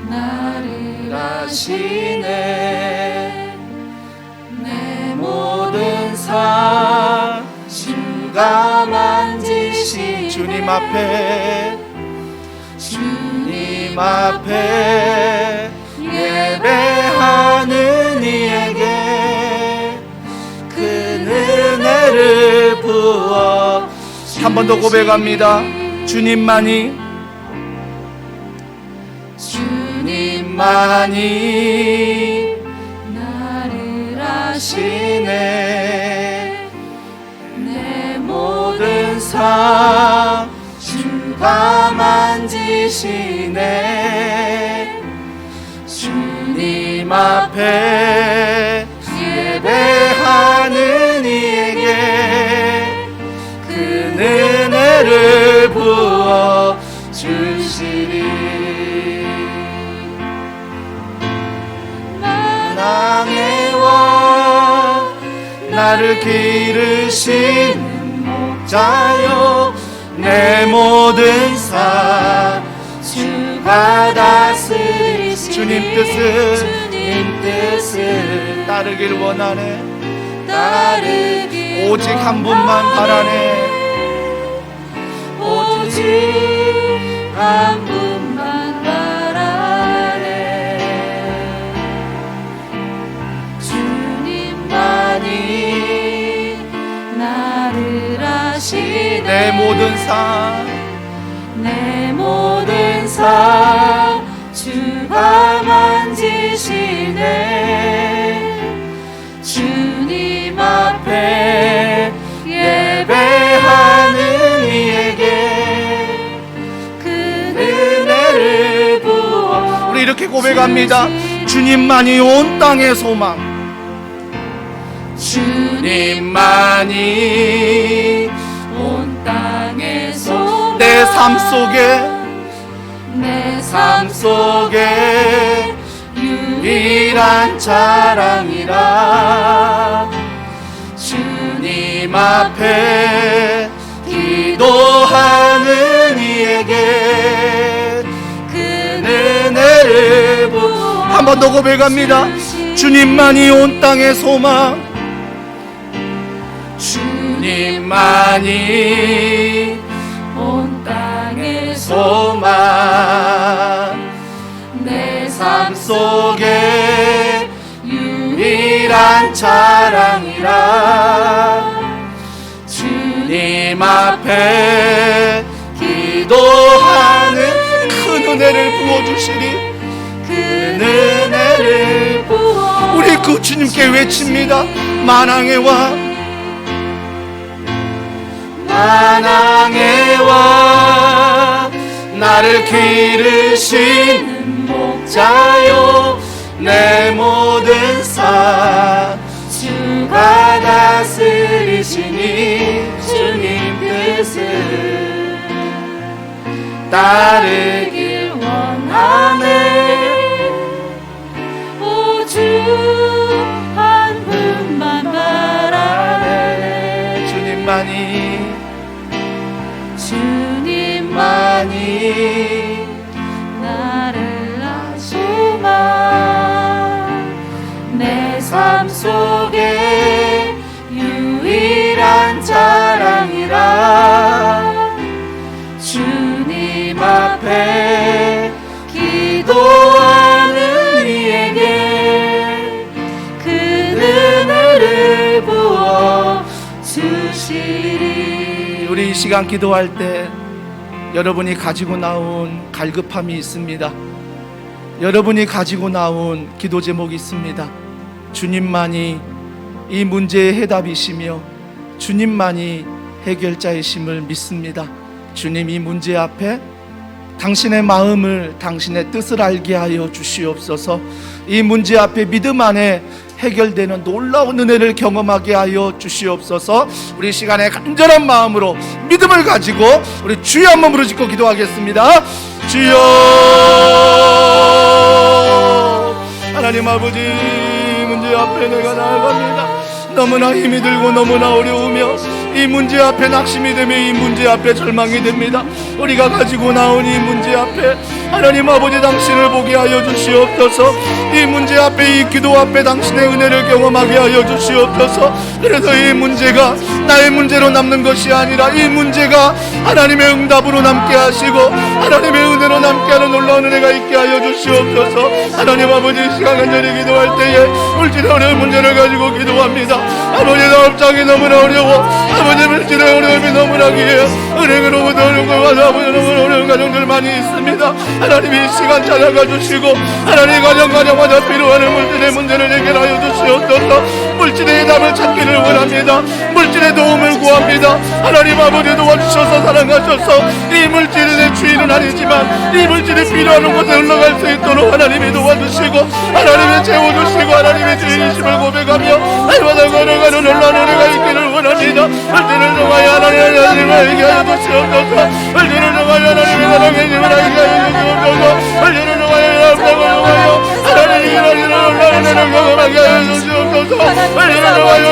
나를 아시네 내 모든 삶 주가 만지신 주님 앞에 예배하는 이에게 그 은혜를 부어 한 번 더 고백합니다. 주님만이 나를 아시네 상 주가 만지시네. 주님 앞에 예배하는 이에게 그 은혜를 부어 주시리. 만왕의 왕 나를 기르시는 목자요, 내 모든 삶 주가 다스리시니 주님 뜻을 따르길 원하네. 오직 한 분만 바라네. 오직 한 분만 바라네. 주님만이 나를 아시네. 내 모든 삶 주가 만지시네. 주님 앞에 예배하는 이에게 그 은혜를 부어. 우리 이렇게 고백합니다. 주님만이 온 땅의 소망, 주님만이 온 땅의 소망. 내 삶 속에 유일한 자랑이라. 주님 앞에 기도하는 이에게 그 은혜를 부어. 한 번 더 고백합니다. 주님만이 온 땅의 소망, 주님만이 온 땅의 소망, 내 삶 속에 유일한 자랑이라. 주님 앞에 기도하는 큰 은혜를 부어주시리. 그 은혜를 부어. 우리 그 주님께 외칩니다. 만왕의 왕, 만왕의 왕 나를 기르시는 목자요, 내 모든 삶 주가 다스리시니 주님 뜻을 따르길 원하네. 오직 한 분만 바라네. 주님만이 나를 아시마. 내 삶 속에 유일한 자랑이라. 주님 앞에 기도하는 이에게 그 은혜를 부어 주시리. 우리 이 시간 기도할 때 여러분이 가지고 나온 갈급함이 있습니다. 여러분이 가지고 나온 기도 제목이 있습니다. 주님만이 이 문제의 해답이시며 주님만이 해결자이심을 믿습니다. 주님, 이 문제 앞에 당신의 마음을, 당신의 뜻을 알게 하여 주시옵소서. 이 문제 앞에 믿음 안에 해결되는 놀라운 은혜를 경험하게 하여 주시옵소서. 우리 시간에 간절한 마음으로 믿음을 가지고 우리 주여 한번 부르짖고 기도하겠습니다. 주여, 하나님 아버지, 문제 앞에 내가 나아갑니다. 너무나 힘이 들고 너무나 어려우며 이 문제 앞에 낙심이 되며 이 문제 앞에 절망이 됩니다. 우리가 가지고 나온 이 문제 앞에 하나님 아버지, 당신을 보게 하여 주시옵소서. 이 문제 앞에, 이 기도 앞에 당신의 은혜를 경험하게 하여 주시옵소서. 그래서 이 문제가 나의 문제로 남는 것이 아니라 이 문제가 하나님의 응답으로 남게 하시고 하나님의 은혜로 남게 하는 놀라운 은혜가 있게 하여 주시옵소서. 하나님 아버지, 시간 간절히 기도할 때에 물질의 어려운 문제를 가지고 기도합니다. 아버지, 사업장이 너무나 어려워. 아버지, 물질의 어려움이 너무나 귀해요. 은행으로부터 어려운 걸 와서 아버지, 너무나 어려운 가정들 많이 있습니다. 하나님, 이 시간 찾아가 주시고 하나님 가정마다 필요한 물질의 문제를 해결하여 주시옵소서. 물질의 답을 찾기를 원합니다. 물질의 도움을 구합니다. 하나님 아버지 도와주셔서 사랑하셔서 이 물질의 주인은 아니지만 이 물질이 필요한 곳에 흘러갈 수 있도록 하나님이 도와주시고 하나님이 채워주시고 하나님의 주인이심을 고백하며 날마다 걸어가는 놀라운 은혜가 있기를 원합니다. 물질을 통하여 하나님을 알게 하여 주시옵소서. 물질을 통하여 하나님의 사랑의 힘을 알게 하여 주시옵소서. 물질을 통하여 하나님의 놀라운 은혜를 경험하게 하여 주시옵소서. 물질을 통하여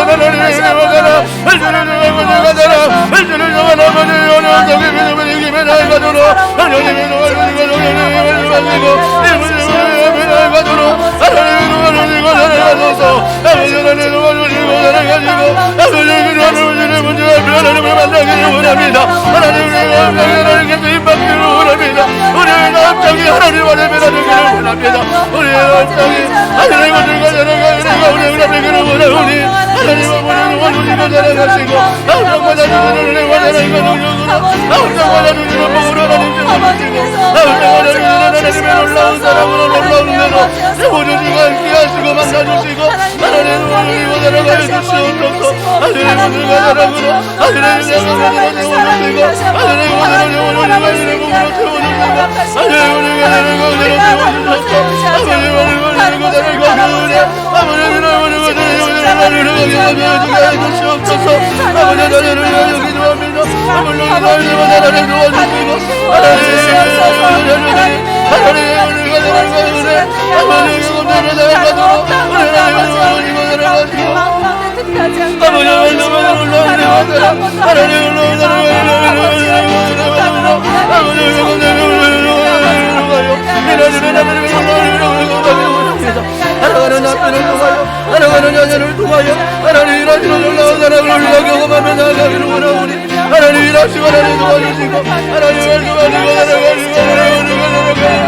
하나님의 힘을 가라. 물질을 통하여 가라. 물질을 통하여 아버지의 어려운 속에 믿음을 이기며 나아가도록 하나님의 도와주시고 하나님의 가지고 이 물질을 가도록 하나님의 도와주시고 살아가소서. 하나님의 도와주시고 살아가시고 하나님의 도와주시는 문제와 하나님을 만나기를 원합니다. 하나님의 하나님께서 임받기를 원합니다. 우리의 남장이 하나님 안에 변화되기를 원합니다. 우리의 남장이 하나님을 가져나가기를 우리의 은혜되기를 원하오니 하나님 아버지를 도와주시고 살아가시고 나오자마자 주시는 은혜와 사랑과 능력으로 나오자마자 주시는 복으로 하나님 채워주시고 나오자마자 주시는 하나님의 놀라운 사랑으로 놀라운 은혜로 채워주시고 함께하시고 만나주시고 하나님을 우리와 살아가여 주시옵소서. 하나님의 은혜와 사랑으로 하나님의 생각으로 채워주시고 하나님의 은혜로 하나님의 복으로 채워주시고 하나님의 은혜가 채워주셔서 하나님의 은혜가 살아가는 은혜 아버지의 주시옵소서. 아버지 나를 위하여 기도합니다. 아버지 나를 위하여 도와주시고 하나님의 은혜가 살아가는 은혜 아버지의 은혜를 살아가도록 하나님의 살아가시고 아버지의 하나가는 남편을 통하여 하나가는 자녀를 통하여 하나님 일하시는 놀라운 사랑을 우리가 경험하며 나아가기를 원하오니 하나님 일하시고 하나님 도와주시고 하나님 말씀하시고 살아가시고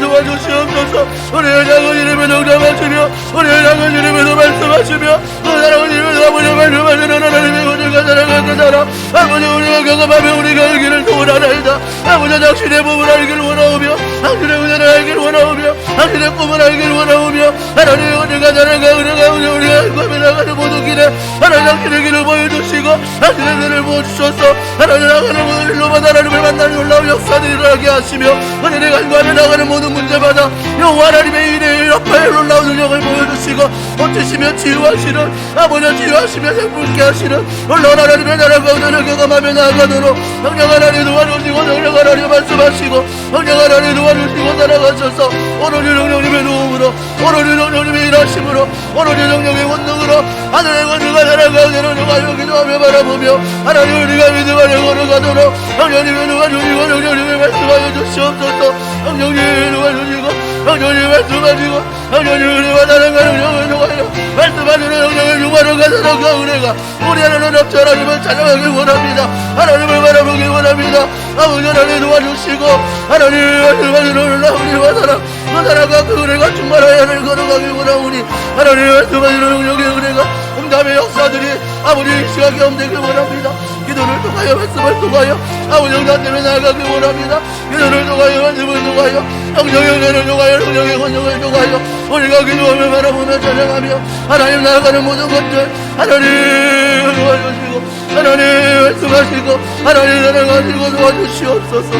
도와주시옵소서. 우리의 작은 이름에 동참하시며 우리의 작은 이름에도 말씀하시며 그 사랑을 이루면서 아버지의 말씀하시는 하나님의 은혜가 사랑하는 사람 아버지 우리가 경험하며 우리가 알기를 소원하나이다. 아버지 당신의 몸을 알기를 원하오며 당신의 은혜를 알기를 원하오며 당신의 꿈을 알기를 원하오며 하나님의 은혜가 사랑과 은혜가 우리가 알고 나가는 모든 길에 하나님 당신의 길을 보여주시고 당신의 은혜를 부어주셔서 하나님 나가는 모든 일로만 하나님을 만나는 놀라운 역사들이 일어나게 하시며 은혜를 간구하며 나가는 모든 문제마다 여호와 하나님의 일에 라파엘 놀라운 능력을 보여주시고 고치시며 치유하시는 아버지 치유하시며 행복케 하시는 놀라운 하나님의 나라가 은혜를 경험하며 나아가도록 성령 하나님 도와주시고 성령 하나님 말씀하시고 성령 하나님 도와주시고 살아가셔서 오로지 성령님의 도움으로 오로지 성령님의 일하심으로 오로지 성령의 권능으로 하늘의 권능과 나라가 은혜를 통하여 기도하며 바라보며 하나님 우리가 믿음 안에 걸어가도록 성령님의 도와주시고 성령님의 말씀하여 주시옵소서. 성령님의 도와주시고 성령님의 말씀하시고 성령님의 은혜와 사랑과 능력을 통하여 말씀하시는 성령의 용화로 가서서 그 은혜가 우리 하나는 없지 하나님을 찬양하기 원합니다. 하나님을 바라보기 원합니다. 아버지 하나님 도와주시고 하나님의 말씀하시는 은혜와 사랑 그 사랑과 그 은혜가 충만하여 하나님 걸어가기 원하오니 하나님의 말씀하시는 능력의 은혜가 응답의 역사들이 아버지 이 시간 경험되기 원합니다. 기도를 통하여 말씀을 통하여 아버지 응답 때문에 나아가기 원합니다. 기도를 통하여 말씀을 통하여 성령의 은혜를 통하여 성령의 권능을 통하여 우리가 기도하며 바라보며 찬양하며 하나님 나아가는 모든 것들 하나님 도와주시고 하나님 말씀하시고 하나님 사랑하시고 도와주시옵소서.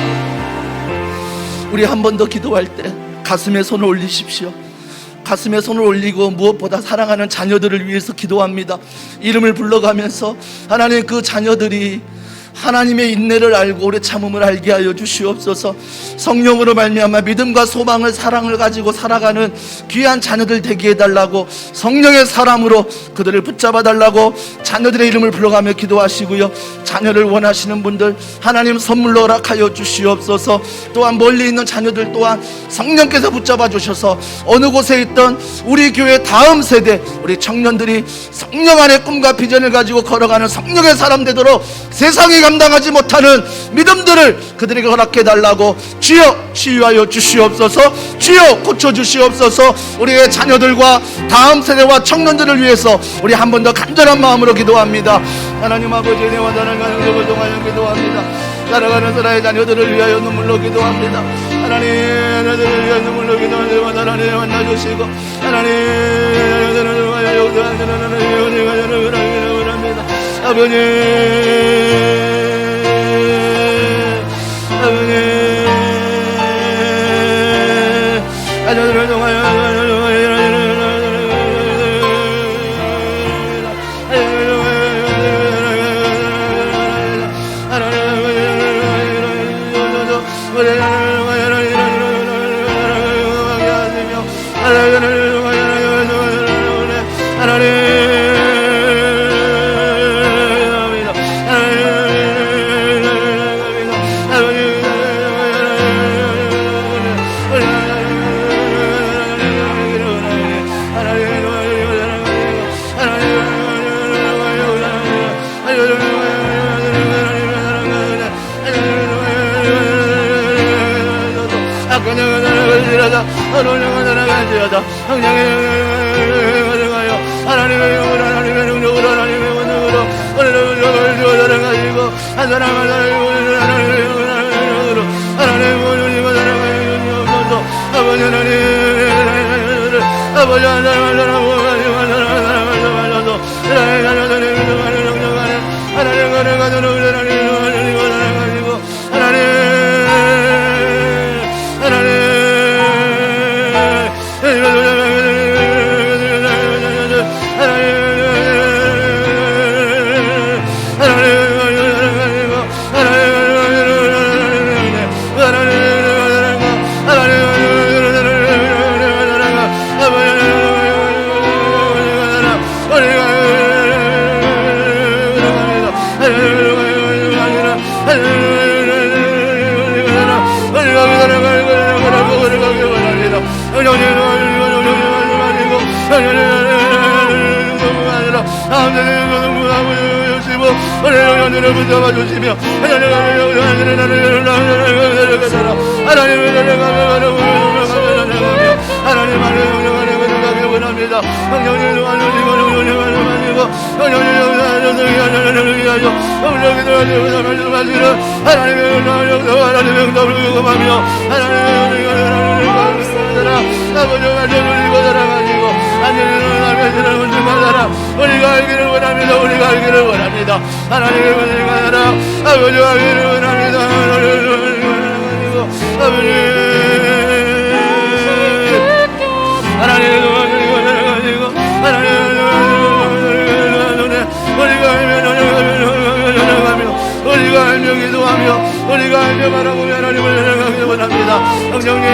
우리 한 번 더 기도할 때 가슴에 손을 올리십시오. 가슴에 손을 올리고 무엇보다 사랑하는 자녀들을 위해서 기도합니다. 이름을 불러가면서 하나님 그 자녀들이 하나님의 인내를 알고 오래 참음을 알게 하여 주시옵소서. 성령으로 말미암아 믿음과 소망을 사랑을 가지고 살아가는 귀한 자녀들 되게 해달라고, 성령의 사람으로 그들을 붙잡아 달라고 자녀들의 이름을 불러가며 기도하시고요. 자녀를 원하시는 분들 하나님 선물로 허락하여 주시옵소서. 또한 멀리 있는 자녀들 또한 성령께서 붙잡아 주셔서 어느 곳에 있던 우리 교회 다음 세대 우리 청년들이 성령 안에 꿈과 비전을 가지고 걸어가는 성령의 사람 되도록 세상이 감당하지 못하는 믿음들을 그들에게 허락해 달라고 주여 치유하여 주시옵소서. 주여 고쳐 주시옵소서. 우리의 자녀들과 다음 세대와 청년들을 위해서 우리 한 번 더 간절한 마음으로 기도합니다. 하나님 아버지, 은혜와 사랑과 능력을 통하여 기도합니다. 살아가는 사랑의 자녀들을 위하여 눈물로 기도합니다. 하나님, 자녀들을 위하여 눈물로 기도합니다. 하나님 만나주시고 하나님 자녀들을 위하여 기도합니다. 아버님, 자녀들을 통하여 하나님의 영으로 하나님의 능력으로 하나님의 원능으로 가지고 한 사람 한 사람의 하나님의 영으로 하나님의 원능으로 살아가서 아버지 하나님 아버지 한 사람 한 사람 한 사람 하나님의 능력하는 하나님의 가정을 살아가지고 붙잡아주시며 하나님 안에 영광을 원합니다. 하나님의 응답을 요구하며 우리가 알기를 원합니다. 우리가 알기를 원합니다. 하나님의 은혜가 나라 아버지가 알기를 원합니다. 아버지 하나님의 은혜가 가지고 우리가 알며 기도하며 우리가 알며 바라보며 하나님을 생각하기 원합니다. 성령님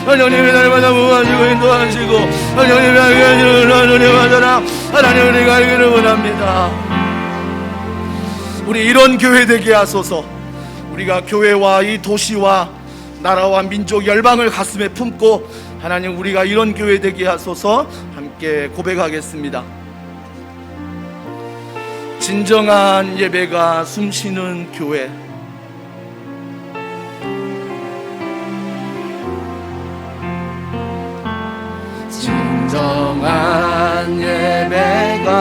하나님이 날마다 무하시고 인도하시고 하나님이 알게 해주는 은혜와 사랑 하나님 우리가 알기를 원합니다. 우리 이런 교회 되게 하소서. 우리가 교회와 이 도시와 나라와 민족 열방을 가슴에 품고 하나님 우리가 이런 교회 되게 하소서. 함께 고백하겠습니다. 진정한 예배가 숨쉬는 교회. 진정한 예배가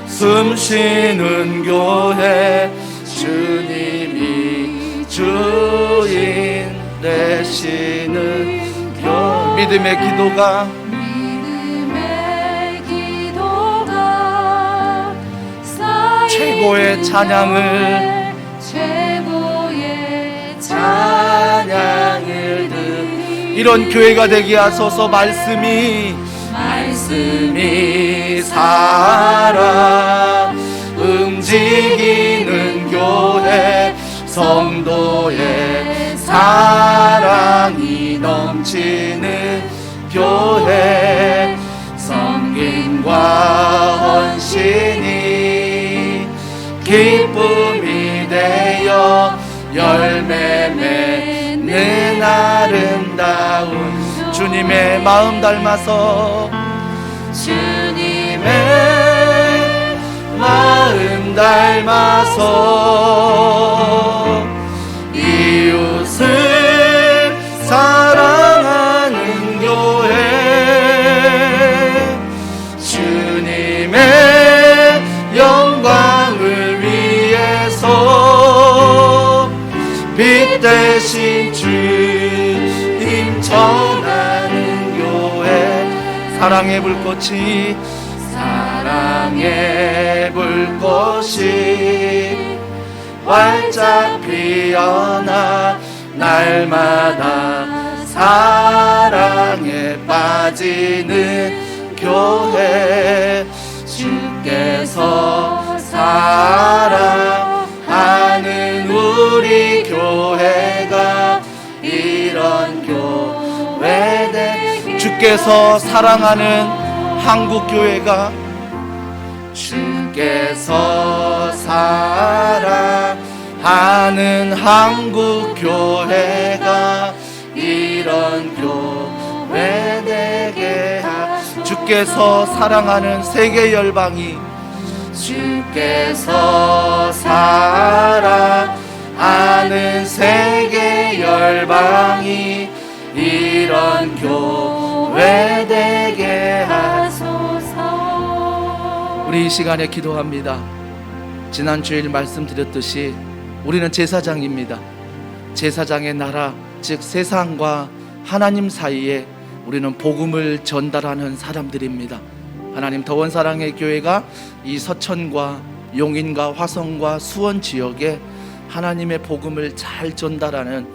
숨쉬는 교회. 주님이 주인 되시는 교회. 믿음의 기도가 최고의 찬양을 이런 교회가 되게 하소서. 말씀이 살아 움직이는 교회, 성도의 사랑이 넘치는 교회, 섬김과 헌신이 기쁨이 되어 열매 맺는 아름다운 주님의 마음 닮아서, 주님의 마음 닮아서 이웃을 사랑하는 교회, 주님의 영광을 위해서 빛 대신 주님 전하는 교회, 사랑의 불꽃이 활짝 피어나 날마다 사랑에 빠지는 교회, 주께서 사랑하는 우리 교회가 이런 교회 되, 주께서 사랑하는 한국교회가, 주께서 사랑하는 한국교회가 이런 교회 되게 주께서 사랑하는 세계 열방이, 주께서 사랑하는 세계 열방이 이런 교회 되게 하소서. 우리 이 시간에 기도합니다. 지난 주일 말씀드렸듯이 우리는 제사장입니다. 제사장의 나라, 즉 세상과 하나님 사이에 우리는 복음을 전달하는 사람들입니다. 하나님 더원 사랑의 교회가 이 서천과 용인과 화성과 수원 지역에 하나님의 복음을 잘 전달하는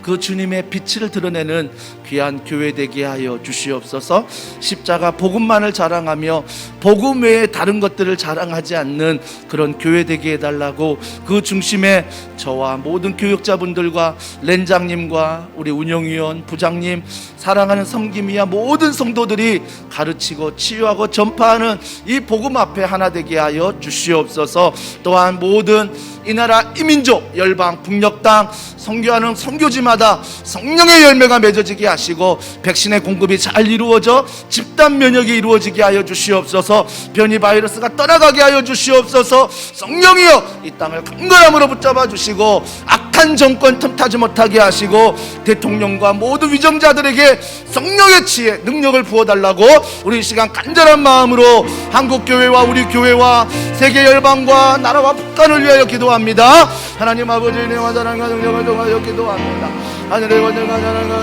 그 주님의 빛을 드러내는 귀한 교회 되게 하여 주시옵소서. 십자가 복음만을 자랑하며 복음 외에 다른 것들을 자랑하지 않는 그런 교회 되게 해달라고, 그 중심에 저와 모든 교육자분들과 렌장님과 우리 운영위원, 부장님, 사랑하는 섬김이야 모든 성도들이 가르치고 치유하고 전파하는 이 복음 앞에 하나 되게 하여 주시옵소서. 또한 모든 이 나라 이민족 열방 북녘 땅 선교하는 선교지마다 성령의 열매가 맺어지게 하시고 백신의 공급이 잘 이루어져 집단 면역이 이루어지게 하여 주시옵소서. 변이 바이러스가 떠나가게 하여 주시옵소서. 성령이여 이 땅을 강건함으로 붙잡아 주시고 악한 정권 틈타지 못하게 하시고 대통령과 모든 위정자들에게 성령의 지혜 능력을 부어달라고 우리 이 시간 간절한 마음으로 한국교회와 우리 교회와 세계 열방과 나라와 북한을 위하여 기도합니다. 하나님 아버지의 은혜와 사랑과 능력을 통하여 기도합니다. 하늘의 권능과 사랑과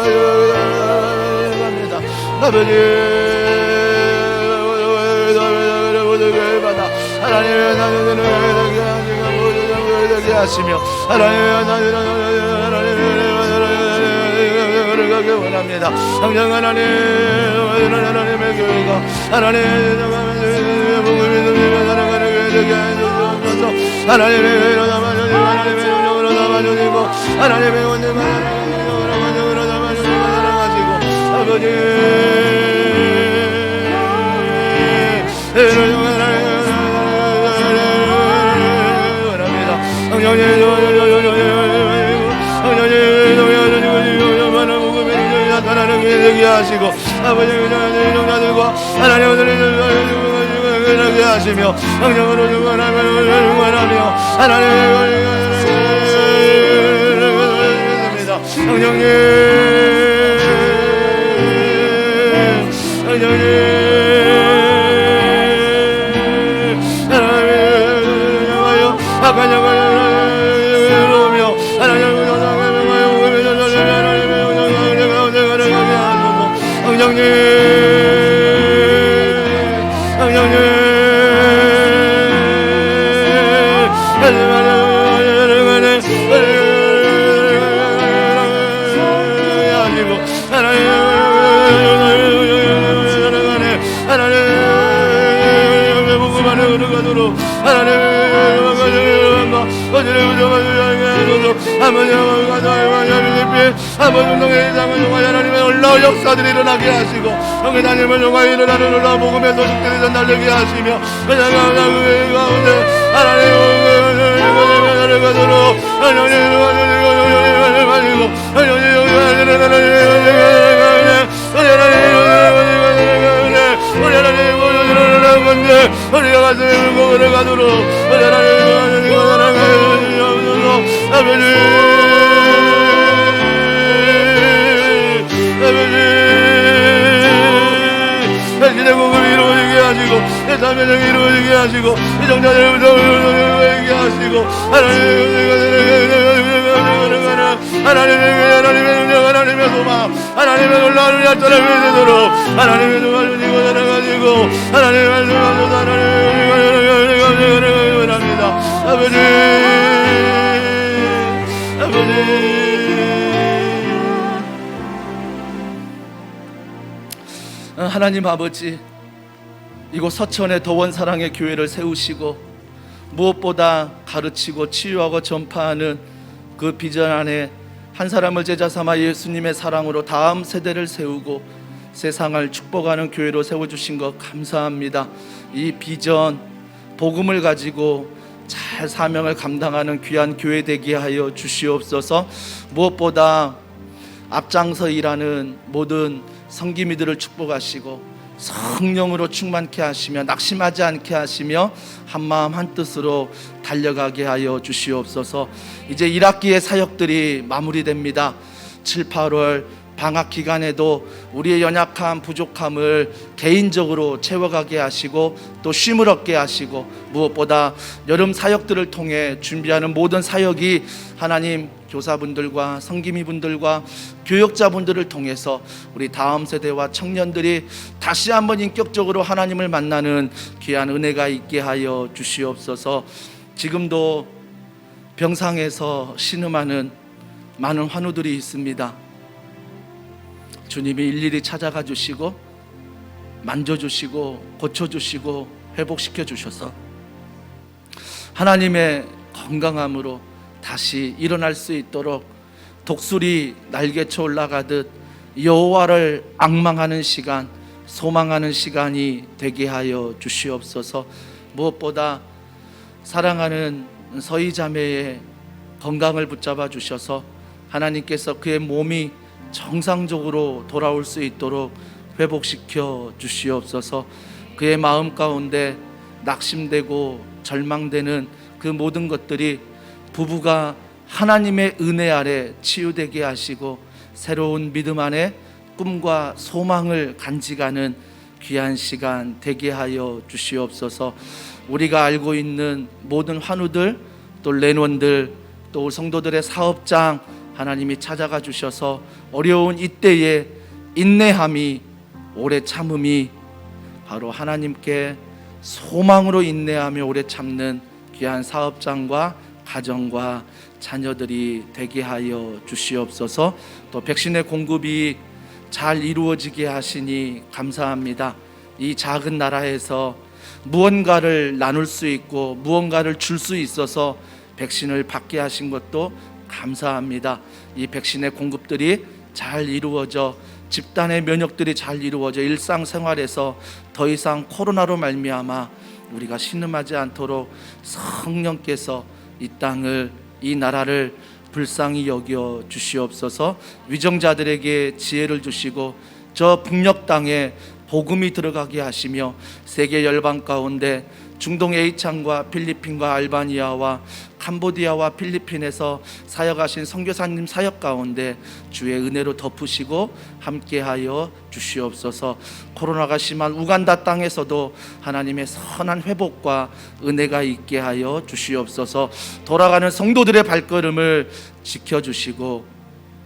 기도합니다. 아버지 하나님의 나는 되게 하시며 하나님의 나는 원합니다. 당장 하나님의 교회가 하나님의 복음을 살아가는 되게 해주셔서 하나님의 교회로 담아주시고 하나님의 영으로 담아주시고 하나님의 원능과 원능으로 담아주시고 사랑하시고 아버지 되게 하시고 아버지 종자들과 하나님을 되게 하시며 성령으로 중원하며 하나님입니다. 성령님 하나님을 악한 영을 이루며 하나님을 하나님의 놀라운 역사들이 일어나게 하시고 하나님을 영광이 일어나는 놀라운 복음의 소식들이 전달되게 하시며 우리가 가슴에 물고 가도록 당신의 공급이 이루어지게 하시고 내 삶의 이루어지게 하시고 이 정자들을 이루어지게 하시고 하나님의 소망 하나님의 놀라운 약자를 믿도록 하나님의 소망을 주시고 살아가지고 하나님의 말씀을 주셔서 하나님의 원합니다. 아버지 하나님 아버지, 이곳 서천의 더원 사랑의 교회를 세우시고 무엇보다 가르치고 치유하고 전파하는 그 비전 안에 한 사람을 제자 삼아 예수님의 사랑으로 다음 세대를 세우고 세상을 축복하는 교회로 세워주신 것 감사합니다. 이 비전, 복음을 가지고 잘 사명을 감당하는 귀한 교회 되게 하여 주시옵소서. 무엇보다 앞장서 일하는 모든 성기미들을 축복하시고 성령으로 충만케 하시며 낙심하지 않게 하시며 한마음 한뜻으로 달려가게 하여 주시옵소서. 이제 1학기의 사역들이 마무리됩니다. 7, 8월 방학 기간에도 우리의 연약함, 부족함을 개인적으로 채워가게 하시고 또 쉼을 얻게 하시고 무엇보다 여름 사역들을 통해 준비하는 모든 사역이 하나님 교사분들과 성기미분들과 교역자분들을 통해서 우리 다음 세대와 청년들이 다시 한번 인격적으로 하나님을 만나는 귀한 은혜가 있게 하여 주시옵소서. 지금도 병상에서 신음하는 많은 환우들이 있습니다. 주님이 일일이 찾아가 주시고 만져주시고 고쳐주시고 회복시켜 주셔서 하나님의 건강함으로 다시 일어날 수 있도록 독수리 날개쳐 올라가듯 여호와를 앙망하는 시간, 소망하는 시간이 되게 하여 주시옵소서. 무엇보다 사랑하는 서희 자매의 건강을 붙잡아 주셔서 하나님께서 그의 몸이 정상적으로 돌아올 수 있도록 회복시켜 주시옵소서. 그의 마음 가운데 낙심되고 절망되는 그 모든 것들이 부부가 하나님의 은혜 아래 치유되게 하시고 새로운 믿음 안에 꿈과 소망을 간직하는 귀한 시간 되게 하여 주시옵소서. 우리가 알고 있는 모든 환우들, 또 랜원들, 또 성도들의 사업장 하나님이 찾아가 주셔서 어려운 이때에 인내함이, 오래 참음이 바로 하나님께 소망으로 인내하며 오래 참는 귀한 사업장과 가정과 자녀들이 되게 하여 주시옵소서. 또 백신의 공급이 잘 이루어지게 하시니 감사합니다. 이 작은 나라에서 무언가를 나눌 수 있고 무언가를 줄 수 있어서 백신을 받게 하신 것도 감사합니다. 이 백신의 공급들이 잘 이루어져 집단의 면역들이 잘 이루어져 일상생활에서 더 이상 코로나로 말미암아 우리가 신음하지 않도록 성령께서 이 땅을, 이 나라를 불쌍히 여겨 주시옵소서. 위정자들에게 지혜를 주시고 저 북녘 땅에 복음이 들어가게 하시며 세계 열방 가운데 중동 A창과 필리핀과 알바니아와 캄보디아와 필리핀에서 사역하신 선교사님 사역 가운데 주의 은혜로 덮으시고 함께하여 주시옵소서. 코로나가 심한 우간다 땅에서도 하나님의 선한 회복과 은혜가 있게 하여 주시옵소서. 돌아가는 성도들의 발걸음을 지켜주시고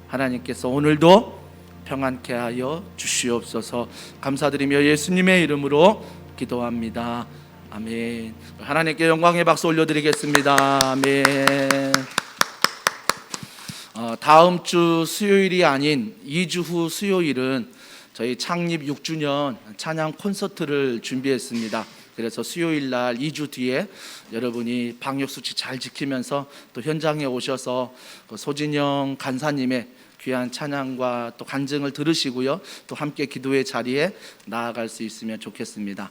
하나님께서 오늘도 평안케 하여 주시옵소서. 감사드리며 예수님의 이름으로 기도합니다. 아멘. 하나님께 영광의 박수 올려드리겠습니다. 아멘. 다음 주 수요일이 아닌 2주 후 수요일은 저희 창립 6주년 찬양 콘서트를 준비했습니다. 그래서 수요일 날 2주 뒤에 여러분이 방역 수칙 잘 지키면서 또 현장에 오셔서 그 소진영 간사님의 귀한 찬양과 또 간증을 들으시고요. 또 함께 기도의 자리에 나아갈 수 있으면 좋겠습니다.